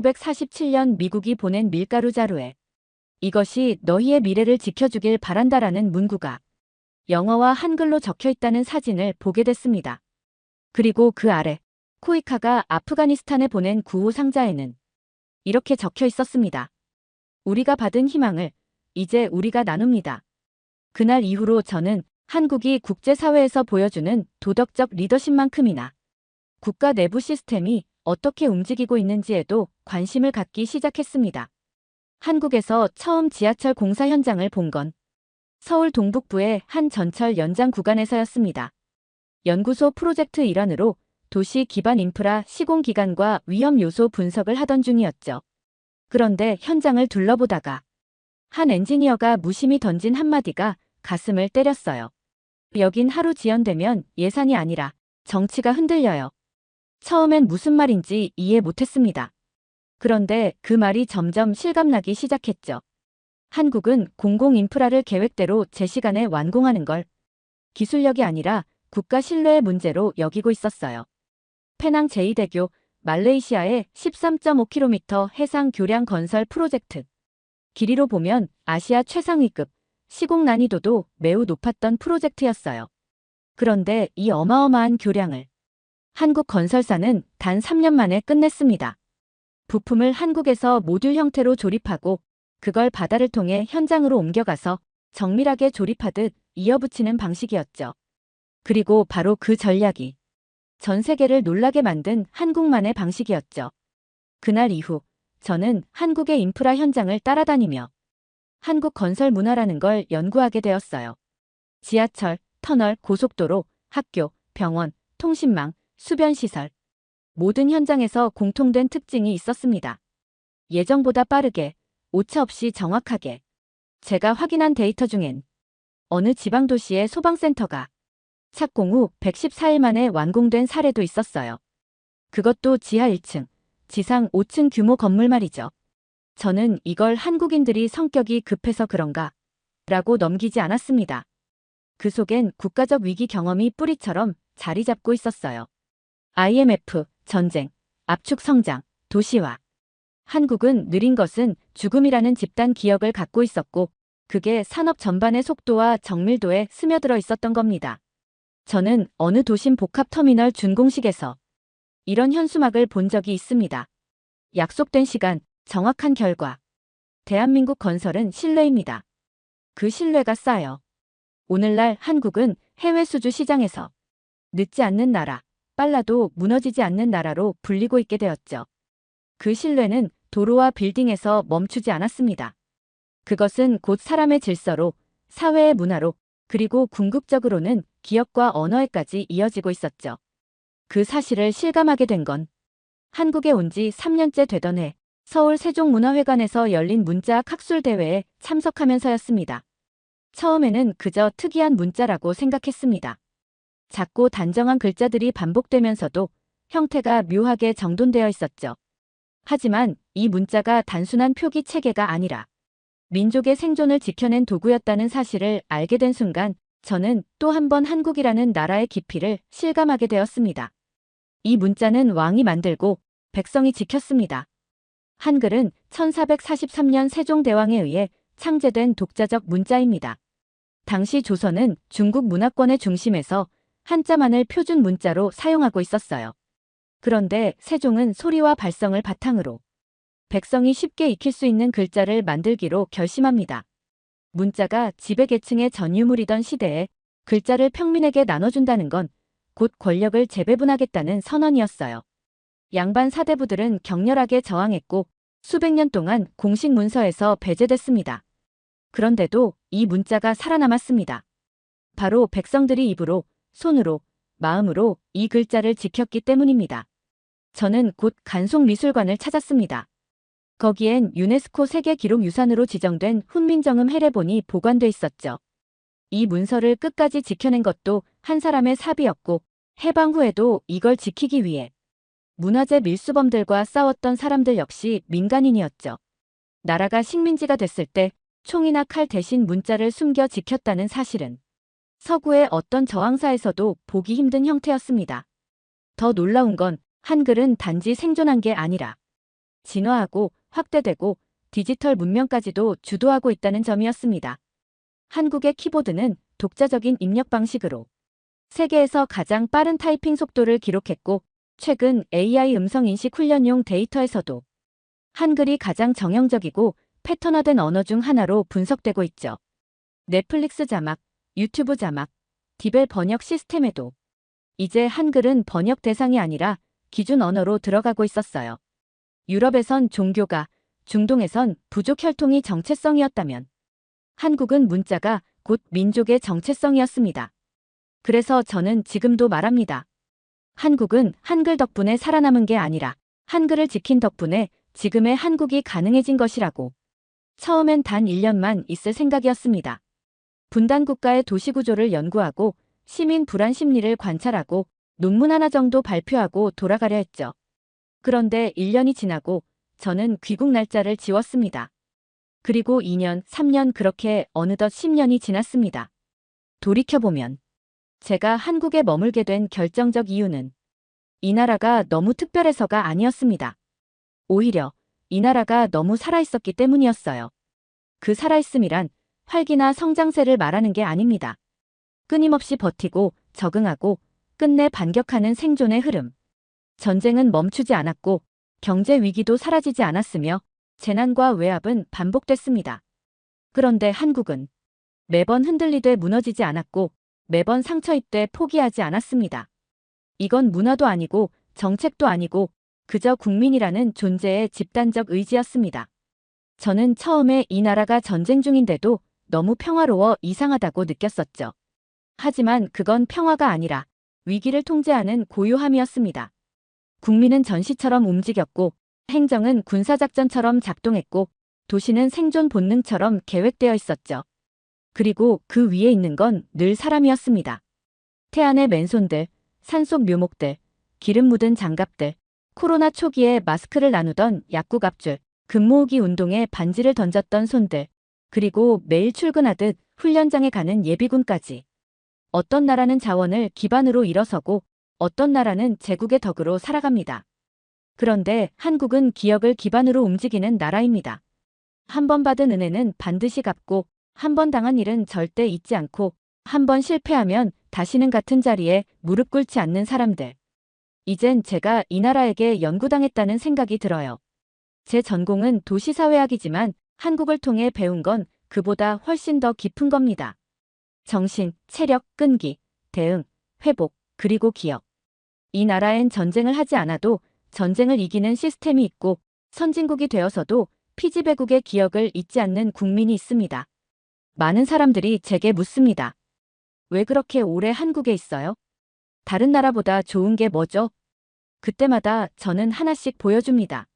1947년 미국이 보낸 밀가루 자루에 이것이 너희의 미래를 지켜주길 바란다라는 문구가 영어와 한글로 적혀 있다는 사진을 보게 됐습니다. 그리고 그 아래 코이카가 아프가니스탄에 보낸 구호 상자에는 이렇게 적혀 있었습니다. 우리가 받은 희망을 이제 우리가 나눕니다. 그날 이후로 저는 한국이 국제사회에서 보여주는 도덕적 리더십만큼이나 국가 내부 시스템이 어떻게 움직이고 있는지에도 관심을 갖기 시작했습니다. 한국에서 처음 지하철 공사 현장을 본 건 서울 동북부의 한 전철 연장 구간에서였습니다. 연구소 프로젝트 일환으로 도시 기반 인프라 시공 기간과 위험 요소 분석을 하던 중이었죠. 그런데 현장을 둘러보다가 한 엔지니어가 무심히 던진 한마디가 가슴을 때렸어요. 여긴 하루 지연되면 예산이 아니라 정치가 흔들려요. 처음엔 무슨 말인지 이해 못했습니다. 그런데 그 말이 점점 실감나기 시작했죠. 한국은 공공 인프라를 계획대로 제 시간에 완공하는 걸 기술력이 아니라 국가 신뢰의 문제로 여기고 있었어요. 페낭 제2대교, 말레이시아의 13.5km 해상 교량 건설 프로젝트. 길이로 보면 아시아 최상위급, 시공 난이도도 매우 높았던 프로젝트였어요. 그런데 이 어마어마한 교량을 한국 건설사는 단 3년 만에 끝냈습니다. 부품을 한국에서 모듈 형태로 조립하고 그걸 바다를 통해 현장으로 옮겨가서 정밀하게 조립하듯 이어붙이는 방식이었죠. 그리고 바로 그 전략이 전 세계를 놀라게 만든 한국만의 방식이었죠. 그날 이후 저는 한국의 인프라 현장을 따라다니며 한국 건설 문화라는 걸 연구하게 되었어요. 지하철, 터널, 고속도로, 학교, 병원, 통신망, 수변시설. 모든 현장에서 공통된 특징이 있었습니다. 예정보다 빠르게, 오차 없이 정확하게. 제가 확인한 데이터 중엔 어느 지방도시의 소방센터가 착공 후 114일 만에 완공된 사례도 있었어요. 그것도 지하 1층, 지상 5층 규모 건물 말이죠. 저는 이걸 한국인들이 성격이 급해서 그런가 라고 넘기지 않았습니다. 그 속엔 국가적 위기 경험이 뿌리처럼 자리 잡고 있었어요. IMF, 전쟁, 압축 성장, 도시화. 한국은 느린 것은 죽음이라는 집단 기억을 갖고 있었고 그게 산업 전반의 속도와 정밀도에 스며들어 있었던 겁니다. 저는 어느 도심 복합터미널 준공식에서 이런 현수막을 본 적이 있습니다. 약속된 시간, 정확한 결과. 대한민국 건설은 신뢰입니다. 그 신뢰가 쌓여 오늘날 한국은 해외 수주 시장에서 늦지 않는 나라, 빨라도 무너지지 않는 나라로 불리고 있게 되었죠. 그 신뢰는 도로와 빌딩에서 멈추지 않았습니다. 그것은 곧 사람의 질서로, 사회의 문화로, 그리고 궁극적으로는 기업과 언어에까지 이어지고 있었죠. 그 사실을 실감하게 된 건 한국에 온 지 3년째 되던 해 서울 세종문화회관에서 열린 문자학 학술대회에 참석하면서였습니다. 처음에는 그저 특이한 문자라고 생각했습니다. 작고 단정한 글자들이 반복되면서도 형태가 묘하게 정돈되어 있었죠. 하지만 이 문자가 단순한 표기 체계가 아니라 민족의 생존을 지켜낸 도구였다는 사실을 알게 된 순간 저는 또 한 번 한국이라는 나라의 깊이를 실감하게 되었습니다. 이 문자는 왕이 만들고 백성이 지켰습니다. 한글은 1443년 세종대왕에 의해 창제된 독자적 문자입니다. 당시 조선은 중국 문화권의 중심에서 한자만을 표준 문자로 사용하고 있었어요. 그런데 세종은 소리와 발성을 바탕으로 백성이 쉽게 익힐 수 있는 글자를 만들기로 결심합니다. 문자가 지배계층의 전유물이던 시대에 글자를 평민에게 나눠준다는 건 곧 권력을 재배분하겠다는 선언이었어요. 양반 사대부들은 격렬하게 저항했고 수백 년 동안 공식 문서에서 배제됐습니다. 그런데도 이 문자가 살아남았습니다. 바로 백성들이 입으로, 손으로, 마음으로 이 글자를 지켰기 때문입니다. 저는 곧 간송미술관을 찾았습니다. 거기엔 유네스코 세계기록유산으로 지정된 훈민정음 해례본이 보관돼 있었죠. 이 문서를 끝까지 지켜낸 것도 한 사람의 사비였고 해방 후에도 이걸 지키기 위해 문화재 밀수범들과 싸웠던 사람들 역시 민간인이었죠. 나라가 식민지가 됐을 때 총이나 칼 대신 문자를 숨겨 지켰다는 사실은 서구의 어떤 저항사에서도 보기 힘든 형태였습니다. 더 놀라운 건 한글은 단지 생존한 게 아니라 진화하고 확대되고 디지털 문명까지도 주도하고 있다는 점이었습니다. 한국의 키보드는 독자적인 입력 방식으로 세계에서 가장 빠른 타이핑 속도를 기록했고 최근 AI 음성인식 훈련용 데이터에서도 한글이 가장 정형적이고 패턴화된 언어 중 하나로 분석되고 있죠. 넷플릭스 자막, 유튜브 자막, 디벨 번역 시스템에도 이제 한글은 번역 대상이 아니라 기준 언어로 들어가고 있었어요. 유럽에선 종교가, 중동에선 부족 혈통이 정체성이었다면 한국은 문자가 곧 민족의 정체성이었습니다. 그래서 저는 지금도 말합니다. 한국은 한글 덕분에 살아남은 게 아니라 한글을 지킨 덕분에 지금의 한국이 가능해진 것이라고. 처음엔 단 1년만 있을 생각이었습니다. 분단국가의 도시구조를 연구하고 시민 불안 심리를 관찰하고 논문 하나 정도 발표하고 돌아가려 했죠. 그런데 1년이 지나고 저는 귀국 날짜를 지웠습니다. 그리고 2년, 3년 그렇게 어느덧 10년이 지났습니다. 돌이켜보면 제가 한국에 머물게 된 결정적 이유는 이 나라가 너무 특별해서가 아니었습니다. 오히려 이 나라가 너무 살아있었기 때문이었어요. 그 살아있음이란 활기나 성장세를 말하는 게 아닙니다. 끊임없이 버티고 적응하고 끝내 반격하는 생존의 흐름. 전쟁은 멈추지 않았고 경제 위기도 사라지지 않았으며 재난과 외압은 반복됐습니다. 그런데 한국은 매번 흔들리되 무너지지 않았고 매번 상처 입되 포기하지 않았습니다. 이건 문화도 아니고 정책도 아니고 그저 국민이라는 존재의 집단적 의지였습니다. 저는 처음에 이 나라가 전쟁 중인데도 너무 평화로워 이상하다고 느꼈었죠. 하지만 그건 평화가 아니라 위기를 통제하는 고요함이었습니다. 국민은 전시처럼 움직였고 행정은 군사작전처럼 작동했고 도시는 생존 본능처럼 계획되어 있었죠. 그리고 그 위에 있는 건 늘 사람이었습니다. 태안의 맨손들, 산속 묘목들, 기름 묻은 장갑들, 코로나 초기에 마스크를 나누던 약국 앞줄, 금모으기 운동에 반지를 던졌던 손들, 그리고 매일 출근하듯 훈련장에 가는 예비군까지. 어떤 나라는 자원을 기반으로 일어서고 어떤 나라는 제국의 덕으로 살아갑니다. 그런데 한국은 기억을 기반으로 움직이는 나라입니다. 한 번 받은 은혜는 반드시 갚고 한 번 당한 일은 절대 잊지 않고 한 번 실패하면 다시는 같은 자리에 무릎 꿇지 않는 사람들. 이젠 제가 이 나라에게 연구당했다는 생각이 들어요. 제 전공은 도시사회학이지만 한국을 통해 배운 건 그보다 훨씬 더 깊은 겁니다. 정신, 체력, 끈기, 대응, 회복, 그리고 기억. 이 나라엔 전쟁을 하지 않아도 전쟁을 이기는 시스템이 있고 선진국이 되어서도 피지배국의 기억을 잊지 않는 국민이 있습니다. 많은 사람들이 제게 묻습니다. 왜 그렇게 오래 한국에 있어요? 다른 나라보다 좋은 게 뭐죠? 그때마다 저는 하나씩 보여줍니다.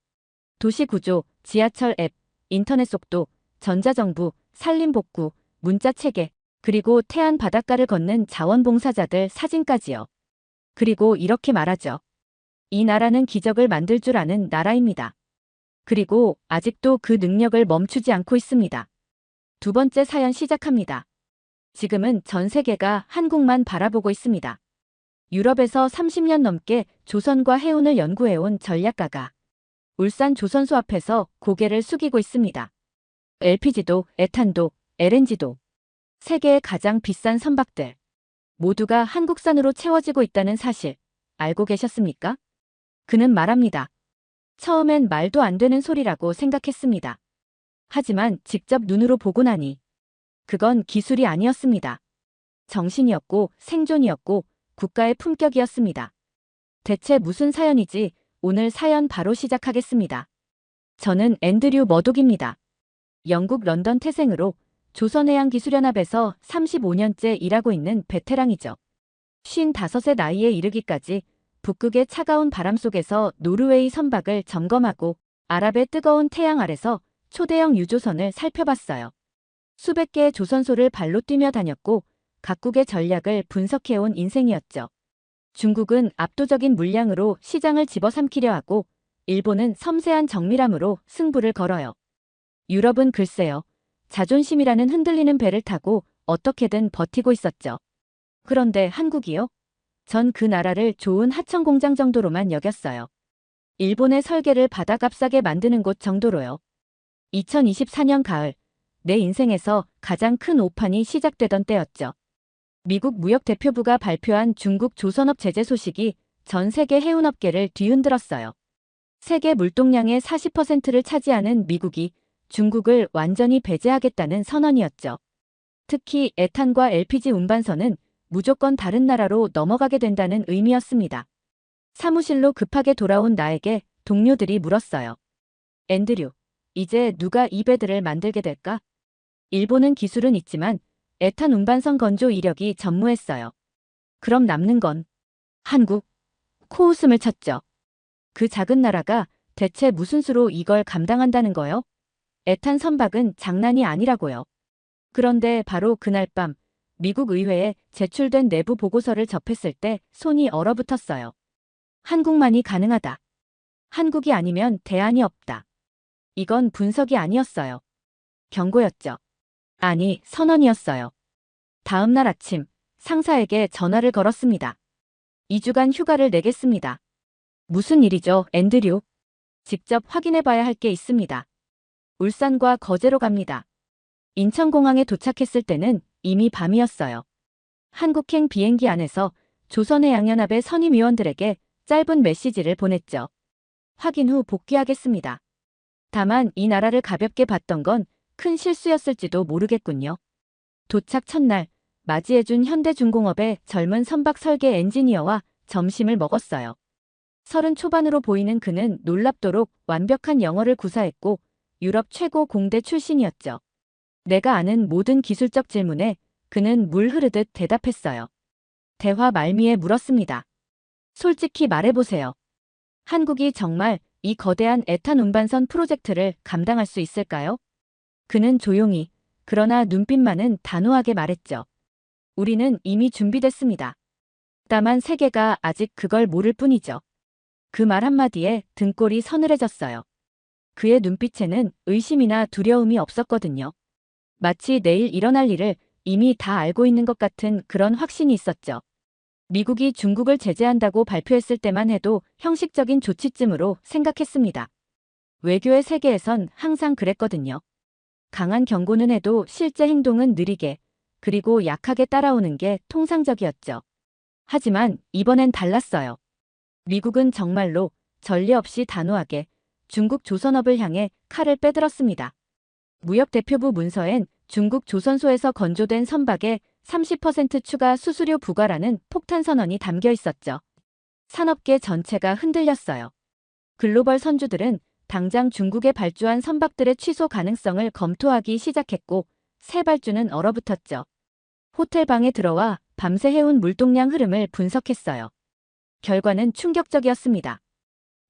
도시 구조, 지하철 앱, 인터넷 속도, 전자정부, 산림복구, 문자 체계, 그리고 태안 바닷가를 걷는 자원봉사자들 사진까지요. 그리고 이렇게 말하죠. 이 나라는 기적을 만들 줄 아는 나라입니다. 그리고 아직도 그 능력을 멈추지 않고 있습니다. 두 번째 사연 시작합니다. 지금은 전 세계가 한국만 바라보고 있습니다. 유럽에서 30년 넘게 조선과 해운을 연구해온 전략가가 울산 조선소 앞에서 고개를 숙이고 있습니다. LPG도, 에탄도, LNG도 세계의 가장 비싼 선박들 모두가 한국산으로 채워지고 있다는 사실 알고 계셨습니까? 그는 말합니다. 처음엔 말도 안 되는 소리라고 생각했습니다. 하지만 직접 눈으로 보고 나니 그건 기술이 아니었습니다. 정신이었고 생존이었고 국가의 품격이었습니다. 대체 무슨 사연이지? 오늘 사연 바로 시작하겠습니다. 저는 앤드류 머독입니다. 영국 런던 태생으로 조선해양기술연합에서 35년째 일하고 있는 베테랑이죠. 55의 나이에 이르기까지 북극의 차가운 바람 속에서 노르웨이 선박을 점검하고 아랍의 뜨거운 태양 아래서 초대형 유조선을 살펴봤어요. 수백 개의 조선소를 발로 뛰며 다녔고 각국의 전략을 분석해온 인생이었죠. 중국은 압도적인 물량으로 시장을 집어삼키려 하고 일본은 섬세한 정밀함으로 승부를 걸어요. 유럽은 글쎄요. 자존심이라는 흔들리는 배를 타고 어떻게든 버티고 있었죠. 그런데 한국이요? 전 그 나라를 좋은 하청 공장 정도로만 여겼어요. 일본의 설계를 바다값싸게 만드는 곳 정도로요. 2024년 가을, 내 인생에서 가장 큰 오판이 시작되던 때였죠. 미국 무역대표부가 발표한 중국 조선업 제재 소식이 전 세계 해운업계를 뒤흔들었어요. 세계 물동량의 40%를 차지하는 미국이 중국을 완전히 배제하겠다는 선언이었죠. 특히 에탄과 LPG 운반선은 무조건 다른 나라로 넘어가게 된다는 의미였습니다. 사무실로 급하게 돌아온 나에게 동료들이 물었어요. 앤드류, 이제 누가 이 배들을 만들게 될까? 일본은 기술은 있지만 에탄 운반선 건조 이력이 전무했어요. 그럼 남는 건 한국. 코웃음을 쳤죠. 그 작은 나라가 대체 무슨 수로 이걸 감당한다는 거요? 에탄 선박은 장난이 아니라고요. 그런데 바로 그날 밤 미국 의회에 제출된 내부 보고서를 접했을 때 손이 얼어붙었어요. 한국만이 가능하다. 한국이 아니면 대안이 없다. 이건 분석이 아니었어요. 경고였죠. 아니, 선언이었어요. 다음 날 아침 상사에게 전화를 걸었습니다. 2주간 휴가를 내겠습니다. 무슨 일이죠, 앤드류? 직접 확인해봐야 할 게 있습니다. 울산과 거제로 갑니다. 인천공항에 도착했을 때는 이미 밤이었어요. 한국행 비행기 안에서 조선해양연합의 선임위원들에게 짧은 메시지를 보냈죠. 확인 후 복귀하겠습니다. 다만 이 나라를 가볍게 봤던 건 큰 실수였을지도 모르겠군요. 도착 첫날 맞이해준 현대중공업의 젊은 선박 설계 엔지니어와 점심을 먹었어요. 30 초반으로 보이는 그는 놀랍도록 완벽한 영어를 구사했고 유럽 최고 공대 출신이었죠. 내가 아는 모든 기술적 질문에 그는 물 흐르듯 대답했어요. 대화 말미에 물었습니다. 솔직히 말해보세요. 한국이 정말 이 거대한 에탄 운반선 프로젝트를 감당할 수 있을까요? 그는 조용히 그러나 눈빛만은 단호하게 말했죠. 우리는 이미 준비됐습니다. 다만 세계가 아직 그걸 모를 뿐이죠. 그 말 한마디에 등골이 서늘해졌어요. 그의 눈빛에는 의심이나 두려움이 없었거든요. 마치 내일 일어날 일을 이미 다 알고 있는 것 같은 그런 확신이 있었죠. 미국이 중국을 제재한다고 발표했을 때만 해도 형식적인 조치쯤으로 생각했습니다. 외교의 세계에선 항상 그랬거든요. 강한 경고는 해도 실제 행동은 느리게, 그리고 약하게 따라오는 게 통상적이었죠. 하지만 이번엔 달랐어요. 미국은 정말로 전례 없이 단호하게 중국 조선업을 향해 칼을 빼들었습니다. 무역대표부 문서엔 중국 조선소에서 건조된 선박에 30% 추가 수수료 부과라는 폭탄 선언이 담겨 있었죠. 산업계 전체가 흔들렸어요. 글로벌 선주들은 당장 중국에 발주한 선박들의 취소 가능성을 검토하기 시작했고 새 발주는 얼어붙었죠. 호텔 방에 들어와 밤새 해운 물동량 흐름을 분석했어요. 결과는 충격적이었습니다.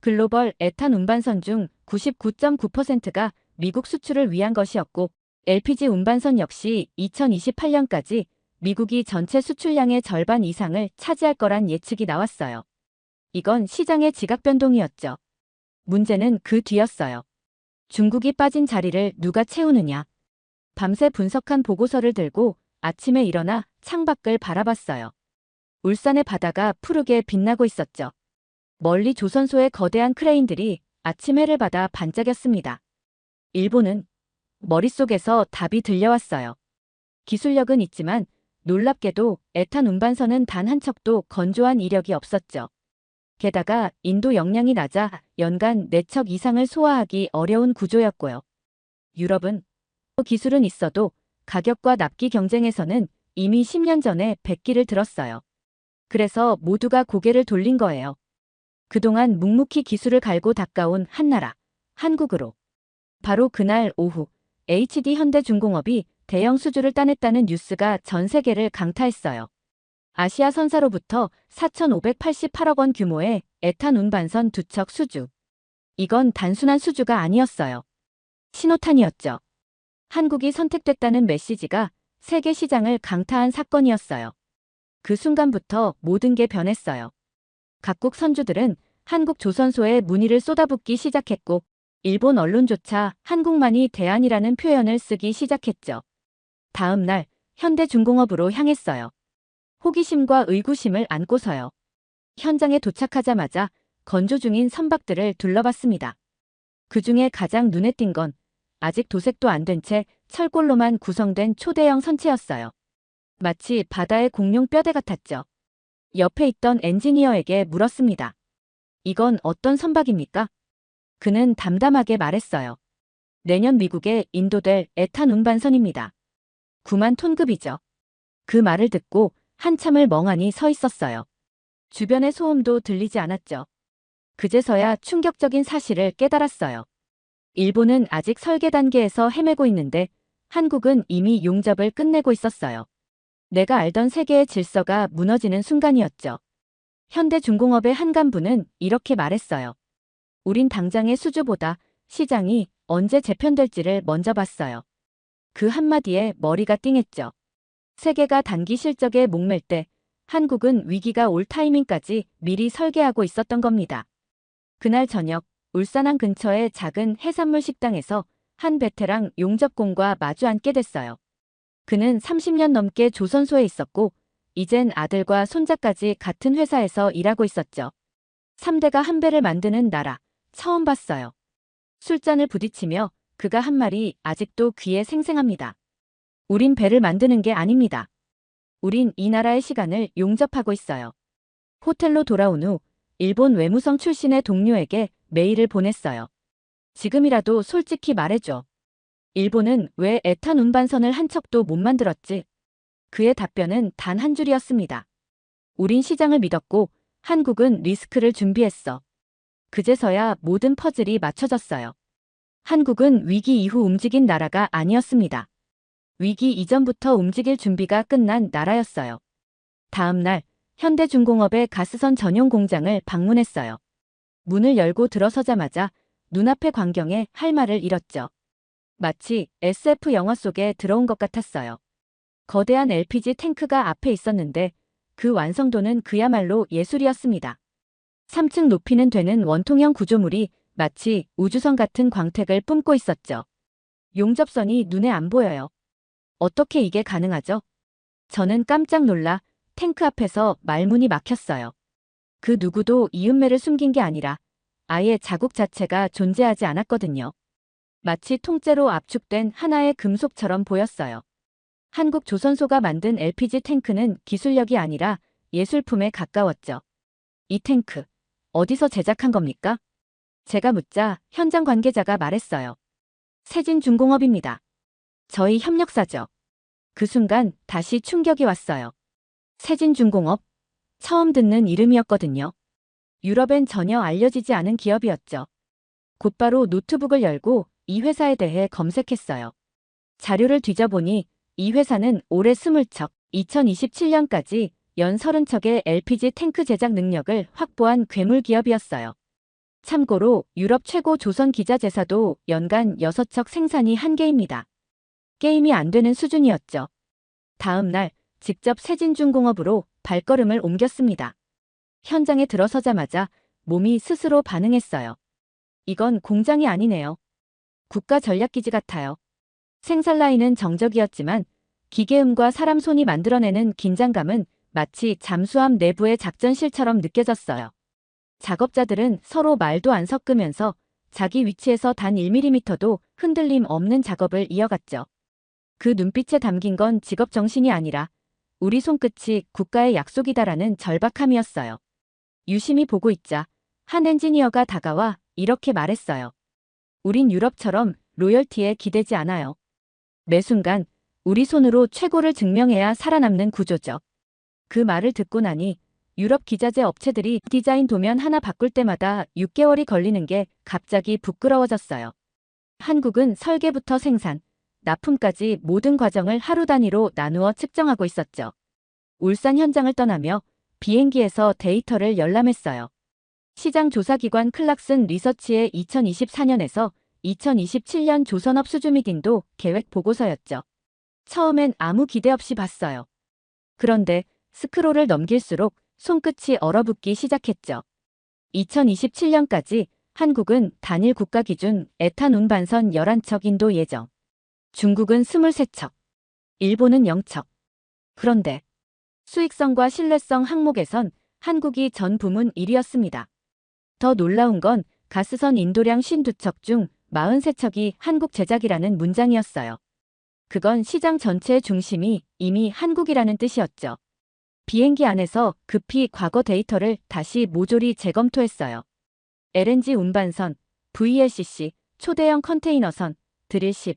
글로벌 에탄 운반선 중 99.9%가 미국 수출을 위한 것이었고 LPG 운반선 역시 2028년까지 미국이 전체 수출량의 절반 이상을 차지할 거란 예측이 나왔어요. 이건 시장의 지각 변동이었죠. 문제는 그 뒤였어요. 중국이 빠진 자리를 누가 채우느냐. 밤새 분석한 보고서를 들고 아침에 일어나 창밖을 바라봤어요. 울산의 바다가 푸르게 빛나고 있었죠. 멀리 조선소의 거대한 크레인들이 아침 해를 받아 반짝였습니다. 일본은 머릿속에서 답이 들려왔어요. 기술력은 있지만 놀랍게도 에탄 운반선은 단 한 척도 건조한 이력이 없었죠. 게다가 인도 역량이 낮아 연간 4척 이상을 소화하기 어려운 구조였고요. 유럽은 기술은 있어도 가격과 납기 경쟁에서는 이미 10년 전에 백기를 들었어요. 그래서 모두가 고개를 돌린 거예요. 그동안 묵묵히 기술을 갈고 닦아온 한 나라, 한국으로. 바로 그날 오후 HD 현대중공업이 대형 수주를 따냈다는 뉴스가 전 세계를 강타했어요. 아시아 선사로부터 4,588억 원 규모의 에탄 운반선 2척 수주. 이건 단순한 수주가 아니었어요. 신호탄이었죠. 한국이 선택됐다는 메시지가 세계 시장을 강타한 사건이었어요. 그 순간부터 모든 게 변했어요. 각국 선주들은 한국 조선소에 문의를 쏟아붓기 시작했고 일본 언론조차 한국만이 대안이라는 표현을 쓰기 시작했죠. 다음 날 현대중공업으로 향했어요. 호기심과 의구심을 안고서요. 현장에 도착하자마자 건조 중인 선박들을 둘러봤습니다. 그 중에 가장 눈에 띈 건 아직 도색도 안 된 채 철골로만 구성된 초대형 선체였어요. 마치 바다의 공룡 뼈대 같았죠. 옆에 있던 엔지니어에게 물었습니다. 이건 어떤 선박입니까? 그는 담담하게 말했어요. 내년 미국에 인도될 에탄 운반선입니다. 9만 톤급이죠. 그 말을 듣고 한참을 멍하니 서 있었어요. 주변의 소음도 들리지 않았죠. 그제서야 충격적인 사실을 깨달았어요. 일본은 아직 설계 단계에서 헤매고 있는데 한국은 이미 용접을 끝내고 있었어요. 내가 알던 세계의 질서가 무너지는 순간이었죠. 현대중공업의 한 간부는 이렇게 말했어요. 우린 당장의 수주보다 시장이 언제 재편될지를 먼저 봤어요. 그 한마디에 머리가 띵했죠. 세계가 단기 실적에 목맬 때 한국은 위기가 올 타이밍까지 미리 설계하고 있었던 겁니다. 그날 저녁 울산항 근처의 작은 해산물 식당에서 한 베테랑 용접공과 마주 앉게 됐어요. 그는 30년 넘게 조선소에 있었고 이젠 아들과 손자까지 같은 회사에서 일하고 있었죠. 3대가 한 배를 만드는 나라 처음 봤어요. 술잔을 부딪히며 그가 한 말이 아직도 귀에 생생합니다. 우린 배를 만드는 게 아닙니다. 우린 이 나라의 시간을 용접하고 있어요. 호텔로 돌아온 후 일본 외무성 출신의 동료에게 메일을 보냈어요. 지금이라도 솔직히 말해줘. 일본은 왜 에탄 운반선을 한 척도 못 만들었지? 그의 답변은 단 한 줄이었습니다. 우린 시장을 믿었고 한국은 리스크를 준비했어. 그제서야 모든 퍼즐이 맞춰졌어요. 한국은 위기 이후 움직인 나라가 아니었습니다. 위기 이전부터 움직일 준비가 끝난 나라였어요. 다음 날 현대중공업의 가스선 전용 공장을 방문했어요. 문을 열고 들어서자마자 눈앞의 광경에 할 말을 잃었죠. 마치 SF 영화 속에 들어온 것 같았어요. 거대한 LPG 탱크가 앞에 있었는데 그 완성도는 그야말로 예술이었습니다. 3층 높이는 되는 원통형 구조물이 마치 우주선 같은 광택을 뿜고 있었죠. 용접선이 눈에 안 보여요. 어떻게 이게 가능하죠? 저는 깜짝 놀라 탱크 앞에서 말문이 막혔어요. 그 누구도 이음매를 숨긴 게 아니라 아예 자국 자체가 존재하지 않았거든요. 마치 통째로 압축된 하나의 금속처럼 보였어요. 한국 조선소가 만든 LPG 탱크는 기술력이 아니라 예술품에 가까웠죠. 이 탱크, 어디서 제작한 겁니까? 제가 묻자 현장 관계자가 말했어요. 세진중공업입니다. 저희 협력사죠. 그 순간 다시 충격이 왔어요. 세진중공업? 처음 듣는 이름이었거든요. 유럽엔 전혀 알려지지 않은 기업이었죠. 곧바로 노트북을 열고 이 회사에 대해 검색했어요. 자료를 뒤져보니 이 회사는 올해 20척, 2027년까지 연 30척의 LPG 탱크 제작 능력을 확보한 괴물 기업이었어요. 참고로 유럽 최고 조선 기자재사도 연간 6척 생산이 한계입니다. 게임이 안 되는 수준이었죠. 다음 날 직접 세진중공업으로 발걸음을 옮겼습니다. 현장에 들어서자마자 몸이 스스로 반응했어요. 이건 공장이 아니네요. 국가 전략기지 같아요. 생산 라인은 정적이었지만 기계음과 사람 손이 만들어내는 긴장감은 마치 잠수함 내부의 작전실처럼 느껴졌어요. 작업자들은 서로 말도 안 섞으면서 자기 위치에서 단 1mm도 흔들림 없는 작업을 이어갔죠. 그 눈빛에 담긴 건 직업 정신이 아니라 우리 손끝이 국가의 약속이다라는 절박함이었어요. 유심히 보고 있자 한 엔지니어가 다가와 이렇게 말했어요. 우린 유럽처럼 로열티에 기대지 않아요. 매 순간 우리 손으로 최고를 증명해야 살아남는 구조죠. 그 말을 듣고 나니 유럽 기자재 업체들이 디자인 도면 하나 바꿀 때마다 6개월이 걸리는 게 갑자기 부끄러워졌어요. 한국은 설계부터 생산, 납품까지 모든 과정을 하루 단위로 나누어 측정하고 있었죠. 울산 현장을 떠나며 비행기에서 데이터를 열람했어요. 시장 조사기관 클락슨 리서치의 2024년에서 2027년 조선업 수주 및 인도 계획 보고서였죠. 처음엔 아무 기대 없이 봤어요. 그런데 스크롤을 넘길수록 손끝이 얼어붙기 시작했죠. 2027년까지 한국은 단일 국가 기준 에탄 운반선 11척 인도 예정. 중국은 23척. 일본은 0척. 그런데 수익성과 신뢰성 항목에선 한국이 전 부문 1위였습니다. 더 놀라운 건 가스선 인도량 52척 중 43척이 한국 제작이라는 문장이었어요. 그건 시장 전체의 중심이 이미 한국이라는 뜻이었죠. 비행기 안에서 급히 과거 데이터를 다시 모조리 재검토했어요. LNG 운반선, VLCC, 초대형 컨테이너선, 드릴십.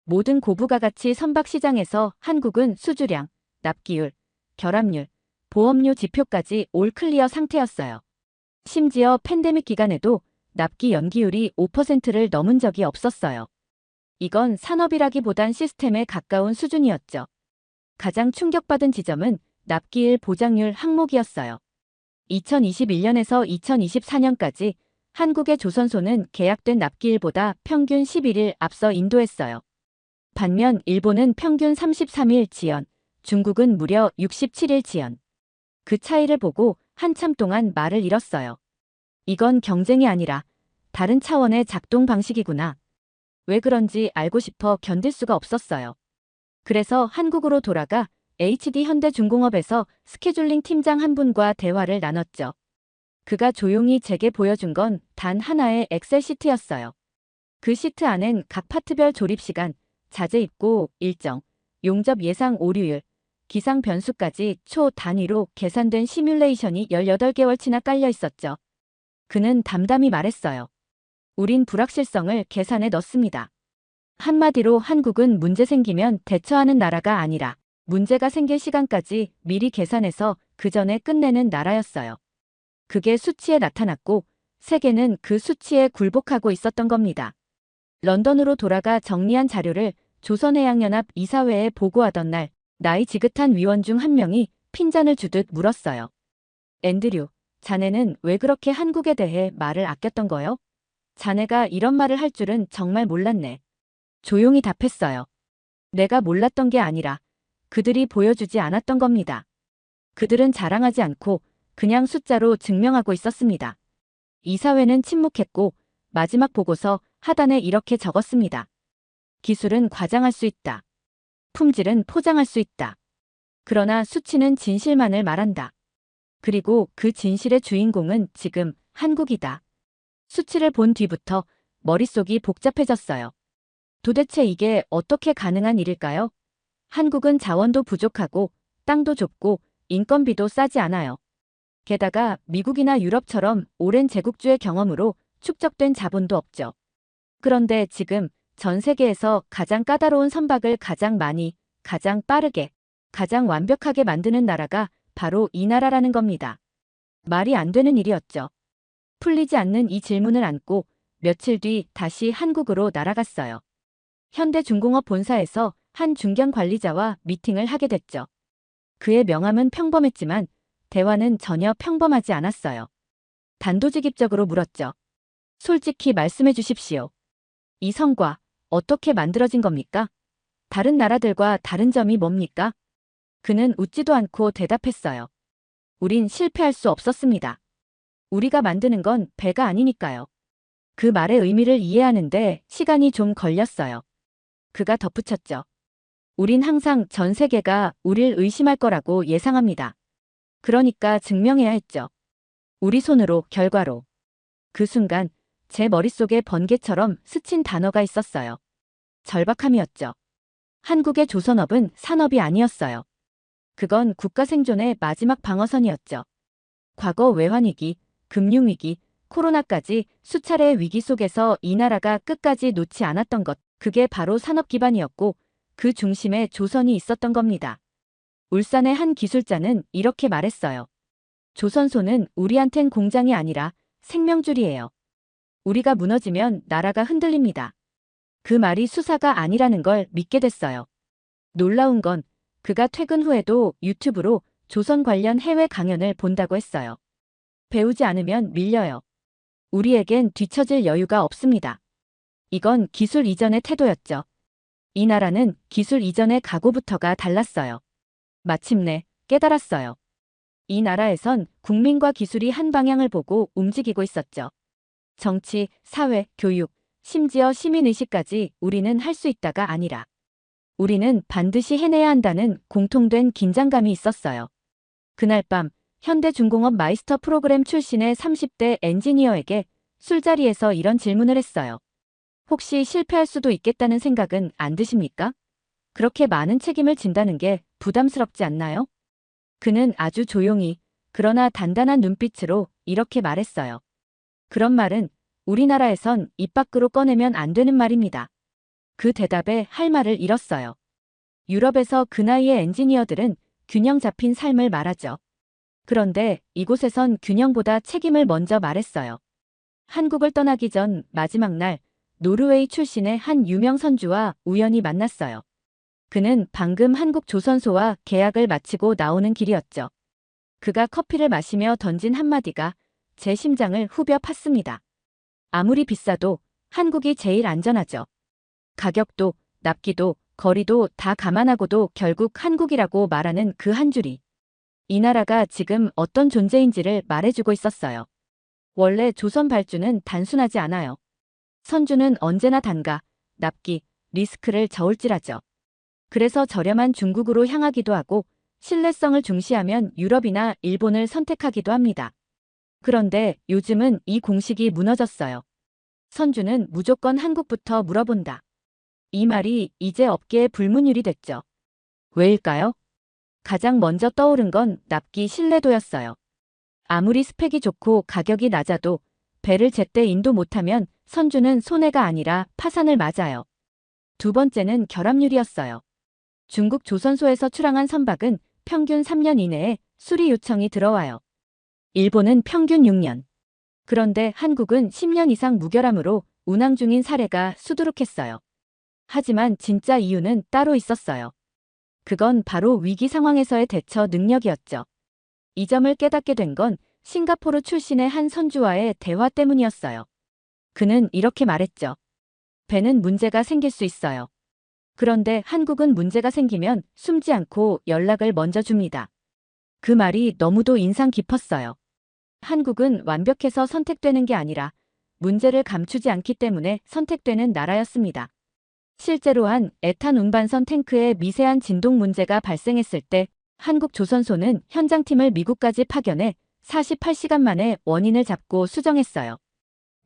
모든 고부가가치 선박 시장에서 한국은 수주량, 납기율, 결합률, 보험료 지표까지 올 클리어 상태였어요. 심지어 팬데믹 기간에도 납기 연기율이 5%를 넘은 적이 없었어요. 이건 산업이라기보단 시스템에 가까운 수준이었죠. 가장 충격받은 지점은 납기일 보장률 항목이었어요. 2021년에서 2024년까지 한국의 조선소는 계약된 납기일보다 평균 11일 앞서 인도했어요. 반면 일본은 평균 33일 지연, 중국은 무려 67일 지연. 그 차이를 보고 한참 동안 말을 잃었어요. 이건 경쟁이 아니라 다른 차원의 작동 방식이구나. 왜 그런지 알고 싶어 견딜 수가 없었어요. 그래서 한국으로 돌아가 HD 현대중공업에서 스케줄링 팀장 한 분과 대화를 나눴죠. 그가 조용히 제게 보여준 건 단 하나의 엑셀 시트였어요. 그 시트 안엔 각 파트별 조립시간, 자재 입고 일정, 용접 예상 오류율, 기상 변수까지 초 단위로 계산된 시뮬레이션이 18개월치나 깔려 있었죠. 그는 담담히 말했어요. 우린 불확실성을 계산에 넣습니다. 한마디로 한국은 문제 생기면 대처하는 나라가 아니라 문제가 생길 시간까지 미리 계산해서 그 전에 끝내는 나라였어요. 그게 수치에 나타났고 세계는 그 수치에 굴복하고 있었던 겁니다. 런던으로 돌아가 정리한 자료를 조선해양연합 이사회에 보고하던 날 나이 지긋한 위원 중 한 명이 핀잔을 주듯 물었어요. 앤드류, 자네는 왜 그렇게 한국에 대해 말을 아꼈던 거요? 자네가 이런 말을 할 줄은 정말 몰랐네. 조용히 답했어요. 내가 몰랐던 게 아니라 그들이 보여주지 않았던 겁니다. 그들은 자랑하지 않고 그냥 숫자로 증명하고 있었습니다. 이사회는 침묵했고 마지막 보고서 하단에 이렇게 적었습니다. 기술은 과장할 수 있다. 품질은 포장할 수 있다. 그러나 수치는 진실만을 말한다. 그리고 그 진실의 주인공은 지금 한국이다. 수치를 본 뒤부터 머릿속이 복잡해졌어요. 도대체 이게 어떻게 가능한 일일까요? 한국은 자원도 부족하고 땅도 좁고 인건비도 싸지 않아요. 게다가 미국이나 유럽처럼 오랜 제국주의 경험으로 축적된 자본도 없죠. 그런데 지금 전 세계에서 가장 까다로운 선박을 가장 많이, 가장 빠르게, 가장 완벽하게 만드는 나라가 바로 이 나라라는 겁니다. 말이 안 되는 일이었죠. 풀리지 않는 이 질문을 안고 며칠 뒤 다시 한국으로 날아갔어요. 현대중공업 본사에서 한 중견 관리자와 미팅을 하게 됐죠. 그의 명함은 평범했지만 대화는 전혀 평범하지 않았어요. 단도직입적으로 물었죠. 솔직히 말씀해 주십시오. 이 성과 어떻게 만들어진 겁니까? 다른 나라들과 다른 점이 뭡니까? 그는 웃지도 않고 대답했어요. 우린 실패할 수 없었습니다. 우리가 만드는 건 배가 아니니까요. 그 말의 의미를 이해하는데 시간이 좀 걸렸어요. 그가 덧붙였죠. 우린 항상 전 세계가 우릴 의심할 거라고 예상합니다. 그러니까 증명해야 했죠. 우리 손으로, 결과로. 그 순간 제 머릿속에 번개처럼 스친 단어가 있었어요. 절박함이었죠. 한국의 조선업은 산업이 아니었어요. 그건 국가 생존의 마지막 방어선이었죠. 과거 외환위기, 금융위기, 코로나까지 수차례의 위기 속에서 이 나라가 끝까지 놓지 않았던 것, 그게 바로 산업 기반이었고 그 중심에 조선이 있었던 겁니다. 울산의 한 기술자는 이렇게 말했어요. 조선소는 우리한텐 공장이 아니라 생명줄이에요. 우리가 무너지면 나라가 흔들립니다. 그 말이 수사가 아니라는 걸 믿게 됐어요. 놀라운 건 그가 퇴근 후에도 유튜브로 조선 관련 해외 강연을 본다고 했어요. 배우지 않으면 밀려요. 우리에겐 뒤처질 여유가 없습니다. 이건 기술 이전의 태도였죠. 이 나라는 기술 이전의 각오부터가 달랐어요. 마침내 깨달았어요. 이 나라에선 국민과 기술이 한 방향을 보고 움직이고 있었죠. 정치, 사회, 교육, 심지어 시민의식까지 우리는 할 수 있다가 아니라 우리는 반드시 해내야 한다는 공통된 긴장감이 있었어요. 그날 밤 현대중공업 마이스터 프로그램 출신의 30대 엔지니어에게 술자리에서 이런 질문을 했어요. 혹시 실패할 수도 있겠다는 생각은 안 드십니까? 그렇게 많은 책임을 진다는 게 부담스럽지 않나요? 그는 아주 조용히 그러나 단단한 눈빛으로 이렇게 말했어요. 그런 말은 우리나라에선 입 밖으로 꺼내면 안 되는 말입니다. 그 대답에 할 말을 잃었어요. 유럽에서 그 나이의 엔지니어들은 균형 잡힌 삶을 말하죠. 그런데 이곳에선 균형보다 책임을 먼저 말했어요. 한국을 떠나기 전 마지막 날 노르웨이 출신의 한 유명 선주와 우연히 만났어요. 그는 방금 한국 조선소와 계약을 마치고 나오는 길이었죠. 그가 커피를 마시며 던진 한마디가 제 심장을 후벼 팠습니다. 아무리 비싸도 한국이 제일 안전하죠. 가격도, 납기도, 거리도 다 감안하고도 결국 한국이라고 말하는 그 한 줄이 이 나라가 지금 어떤 존재인지를 말해주고 있었어요. 원래 조선 발주는 단순하지 않아요. 선주는 언제나 단가, 납기, 리스크를 저울질하죠. 그래서 저렴한 중국으로 향하기도 하고 신뢰성을 중시하면 유럽이나 일본을 선택하기도 합니다. 그런데 요즘은 이 공식이 무너졌어요. 선주는 무조건 한국부터 물어본다. 이 말이 이제 업계의 불문율이 됐죠. 왜일까요? 가장 먼저 떠오른 건 납기 신뢰도였어요. 아무리 스펙이 좋고 가격이 낮아도 배를 제때 인도 못하면 선주는 손해가 아니라 파산을 맞아요. 두 번째는 결합률이었어요. 중국 조선소에서 출항한 선박은 평균 3년 이내에 수리 요청이 들어와요. 일본은 평균 6년. 그런데 한국은 10년 이상 무결함으로 운항 중인 사례가 수두룩했어요. 하지만 진짜 이유는 따로 있었어요. 그건 바로 위기 상황에서의 대처 능력이었죠. 이 점을 깨닫게 된 건 싱가포르 출신의 한 선주와의 대화 때문이었어요. 그는 이렇게 말했죠. 배는 문제가 생길 수 있어요. 그런데 한국은 문제가 생기면 숨지 않고 연락을 먼저 줍니다. 그 말이 너무도 인상 깊었어요. 한국은 완벽해서 선택되는 게 아니라 문제를 감추지 않기 때문에 선택되는 나라였습니다. 실제로 한 에탄 운반선 탱크에 미세한 진동 문제가 발생했을 때 한국 조선소는 현장팀을 미국까지 파견해 48시간 만에 원인을 잡고 수정했어요.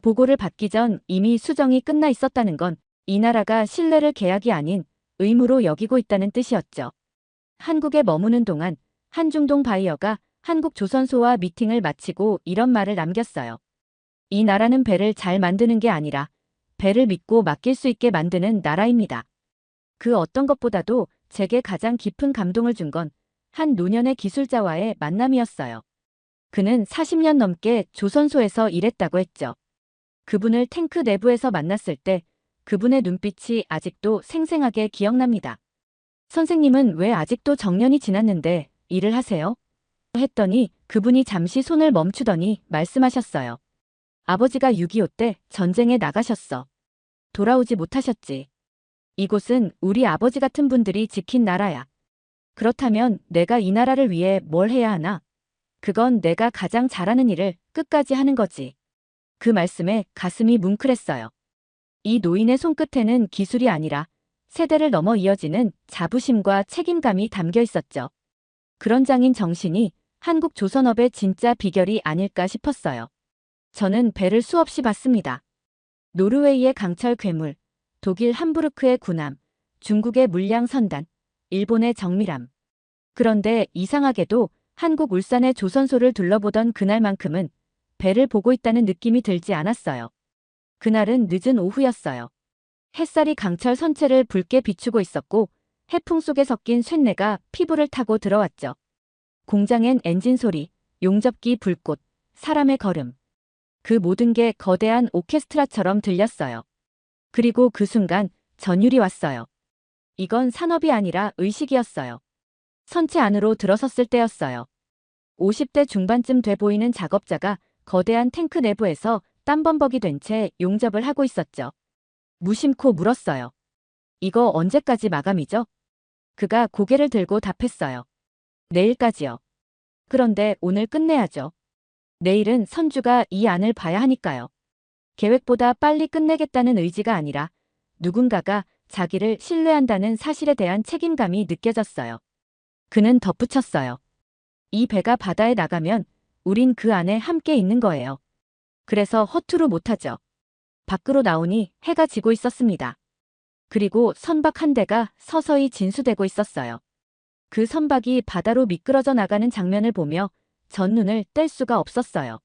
보고를 받기 전 이미 수정이 끝나 있었다는 건 이 나라가 신뢰를 계약이 아닌 의무로 여기고 있다는 뜻이었죠. 한국에 머무는 동안 한중동 바이어가 한국 조선소와 미팅을 마치고 이런 말을 남겼어요. 이 나라는 배를 잘 만드는 게 아니라 배를 믿고 맡길 수 있게 만드는 나라입니다. 그 어떤 것보다도 제게 가장 깊은 감동을 준 건 한 노년의 기술자와의 만남이었어요. 그는 40년 넘게 조선소에서 일했다고 했죠. 그분을 탱크 내부에서 만났을 때 그분의 눈빛이 아직도 생생하게 기억납니다. 선생님은 왜 아직도 정년이 지났는데 일을 하세요? 했더니 그분이 잠시 손을 멈추더니 말씀하셨어요. 아버지가 6.25 때 전쟁에 나가셨어. 돌아오지 못하셨지. 이곳은 우리 아버지 같은 분들이 지킨 나라야. 그렇다면 내가 이 나라를 위해 뭘 해야 하나? 그건 내가 가장 잘하는 일을 끝까지 하는 거지. 그 말씀에 가슴이 뭉클했어요. 이 노인의 손끝에는 기술이 아니라 세대를 넘어 이어지는 자부심과 책임감이 담겨 있었죠. 그런 장인 정신이 한국 조선업의 진짜 비결이 아닐까 싶었어요. 저는 배를 수없이 봤습니다. 노르웨이의 강철 괴물, 독일 함부르크의 군함, 중국의 물량 선단, 일본의 정밀함. 그런데 이상하게도 한국 울산의 조선소를 둘러보던 그날만큼은 배를 보고 있다는 느낌이 들지 않았어요. 그날은 늦은 오후였어요. 햇살이 강철 선체를 붉게 비추고 있었고 해풍 속에 섞인 쇳내가 피부를 타고 들어왔죠. 공장엔 엔진 소리, 용접기 불꽃, 사람의 걸음. 그 모든 게 거대한 오케스트라처럼 들렸어요. 그리고 그 순간 전율이 왔어요. 이건 산업이 아니라 의식이었어요. 선체 안으로 들어섰을 때였어요. 50대 중반쯤 돼 보이는 작업자가 거대한 탱크 내부에서 땀범벅이 된 채 용접을 하고 있었죠. 무심코 물었어요. 이거 언제까지 마감이죠? 그가 고개를 들고 답했어요. 내일까지요. 그런데 오늘 끝내야죠. 내일은 선주가 이 안을 봐야 하니까요. 계획보다 빨리 끝내겠다는 의지가 아니라 누군가가 자기를 신뢰한다는 사실에 대한 책임감이 느껴졌어요. 그는 덧붙였어요. 이 배가 바다에 나가면 우린 그 안에 함께 있는 거예요. 그래서 허투루 못하죠. 밖으로 나오니 해가 지고 있었습니다. 그리고 선박 한 대가 서서히 진수되고 있었어요. 그 선박이 바다로 미끄러져 나가는 장면을 보며 전 눈을 뗄 수가 없었어요.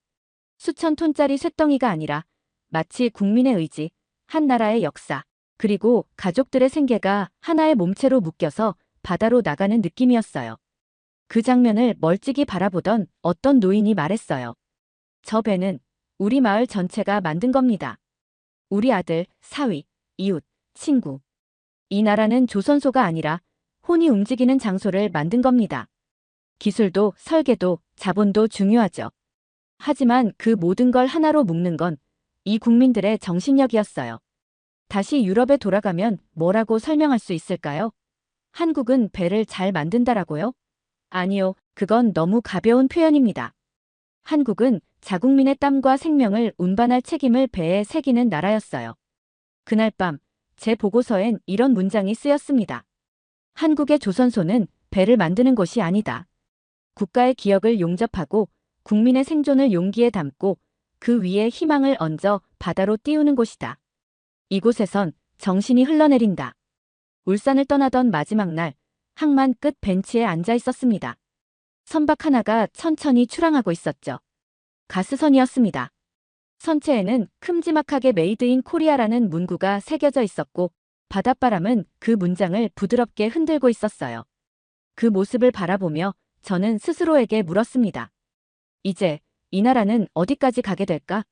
수천 톤짜리 쇳덩이가 아니라 마치 국민의 의지, 한 나라의 역사, 그리고 가족들의 생계가 하나의 몸체로 묶여서 바다로 나가는 느낌이었어요. 그 장면을 멀찍이 바라보던 어떤 노인이 말했어요. 저 배는 우리 마을 전체가 만든 겁니다. 우리 아들, 사위, 이웃, 친구. 이 나라는 조선소가 아니라 혼이 움직이는 장소를 만든 겁니다. 기술도 설계도 자본도 중요하죠. 하지만 그 모든 걸 하나로 묶는 건 이 국민들의 정신력이었어요. 다시 유럽에 돌아가면 뭐라고 설명할 수 있을까요? 한국은 배를 잘 만든다라고요? 아니요, 그건 너무 가벼운 표현입니다. 한국은 자국민의 땀과 생명을 운반할 책임을 배에 새기는 나라였어요. 그날 밤, 제 보고서엔 이런 문장이 쓰였습니다. 한국의 조선소는 배를 만드는 곳이 아니다. 국가의 기억을 용접하고 국민의 생존을 용기에 담고 그 위에 희망을 얹어 바다로 띄우는 곳이다. 이곳에선 정신이 흘러내린다. 울산을 떠나던 마지막 날, 항만 끝 벤치에 앉아 있었습니다. 선박 하나가 천천히 출항하고 있었죠. 가스선이었습니다. 선체에는 큼지막하게 메이드 인 코리아라는 문구가 새겨져 있었고 바닷바람은 그 문장을 부드럽게 흔들고 있었어요. 그 모습을 바라보며 저는 스스로에게 물었습니다. 이제 이 나라는 어디까지 가게 될까?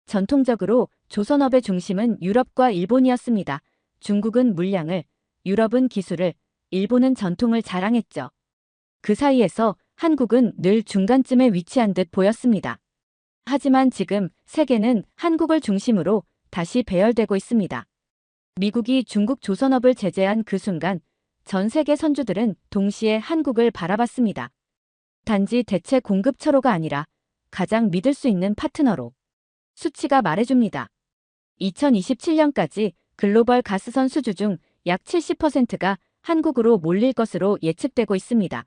전통적으로 조선업의 중심은 유럽과 일본이었습니다. 중국은 물량을, 유럽은 기술을, 일본은 전통을 자랑했죠. 그 사이에서 한국은 늘 중간쯤에 위치한 듯 보였습니다. 하지만 지금 세계는 한국을 중심으로 다시 배열되고 있습니다. 미국이 중국 조선업을 제재한 그 순간 전 세계 선주들은 동시에 한국을 바라봤습니다. 단지 대체 공급처로가 아니라 가장 믿을 수 있는 파트너로. 수치가 말해줍니다. 2027년까지 글로벌 가스선 수주 중 약 70%가 한국으로 몰릴 것으로 예측되고 있습니다.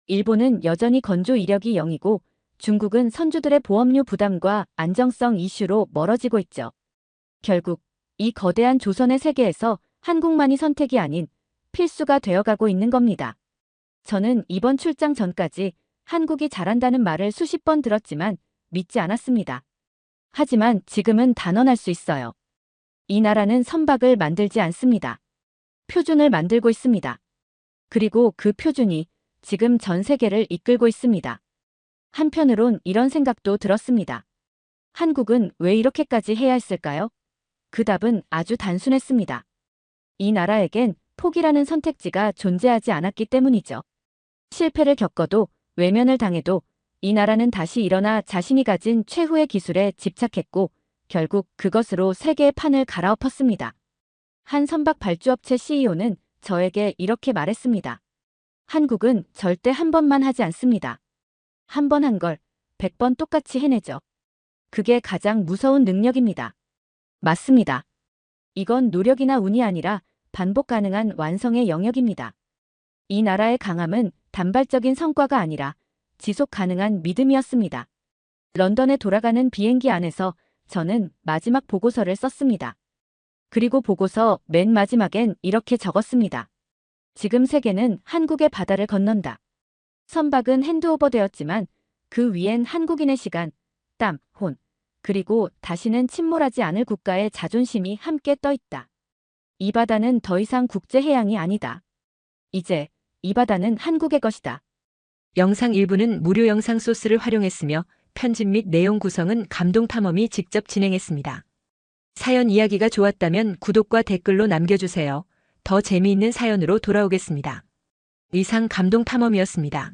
일본은 여전히 건조 이력이 0이고 중국은 선주들의 보험료 부담과 안정성 이슈로 멀어지고 있죠. 결국 이 거대한 조선의 세계에서 한국만이 선택이 아닌 필수가 되어가고 있는 겁니다. 저는 이번 출장 전까지 한국이 잘한다는 말을 수십 번 들었지만 믿지 않았습니다. 하지만 지금은 단언할 수 있어요. 이 나라는 선박을 만들지 않습니다. 표준을 만들고 있습니다. 그리고 그 표준이 지금 전 세계를 이끌고 있습니다. 한편으론 이런 생각도 들었습니다. 한국은 왜 이렇게까지 해야 했을까요? 그 답은 아주 단순했습니다. 이 나라에겐 포기라는 선택지가 존재하지 않았기 때문이죠. 실패를 겪어도 외면을 당해도 이 나라는 다시 일어나 자신이 가진 최후의 기술에 집착했고 결국 그것으로 세계의 판을 갈아엎었습니다. 한 선박 발주업체 CEO는 저에게 이렇게 말했습니다. 한국은 절대 한 번만 하지 않습니다. 한 번 한 걸 100번 똑같이 해내죠. 그게 가장 무서운 능력입니다. 맞습니다. 이건 노력이나 운이 아니라 반복 가능한 완성의 영역입니다. 이 나라의 강함은 단발적인 성과가 아니라 지속 가능한 믿음이었습니다. 런던에 돌아가는 비행기 안에서 저는 마지막 보고서를 썼습니다. 그리고 보고서 맨 마지막엔 이렇게 적었습니다. 지금 세계는 한국의 바다를 건넌다. 선박은 핸드오버 되었지만 그 위엔 한국인의 시간, 땀, 혼, 그리고 다시는 침몰하지 않을 국가의 자존심이 함께 떠 있다. 이 바다는 더 이상 국제 해양이 아니다. 이제 이 바다는 한국의 것이다. 영상 일부는 무료 영상 소스를 활용했으며 편집 및 내용 구성은 감동탐험이 직접 진행했습니다. 사연 이야기가 좋았다면 구독과 댓글로 남겨주세요. 더 재미있는 사연으로 돌아오겠습니다. 이상 감동탐험이었습니다.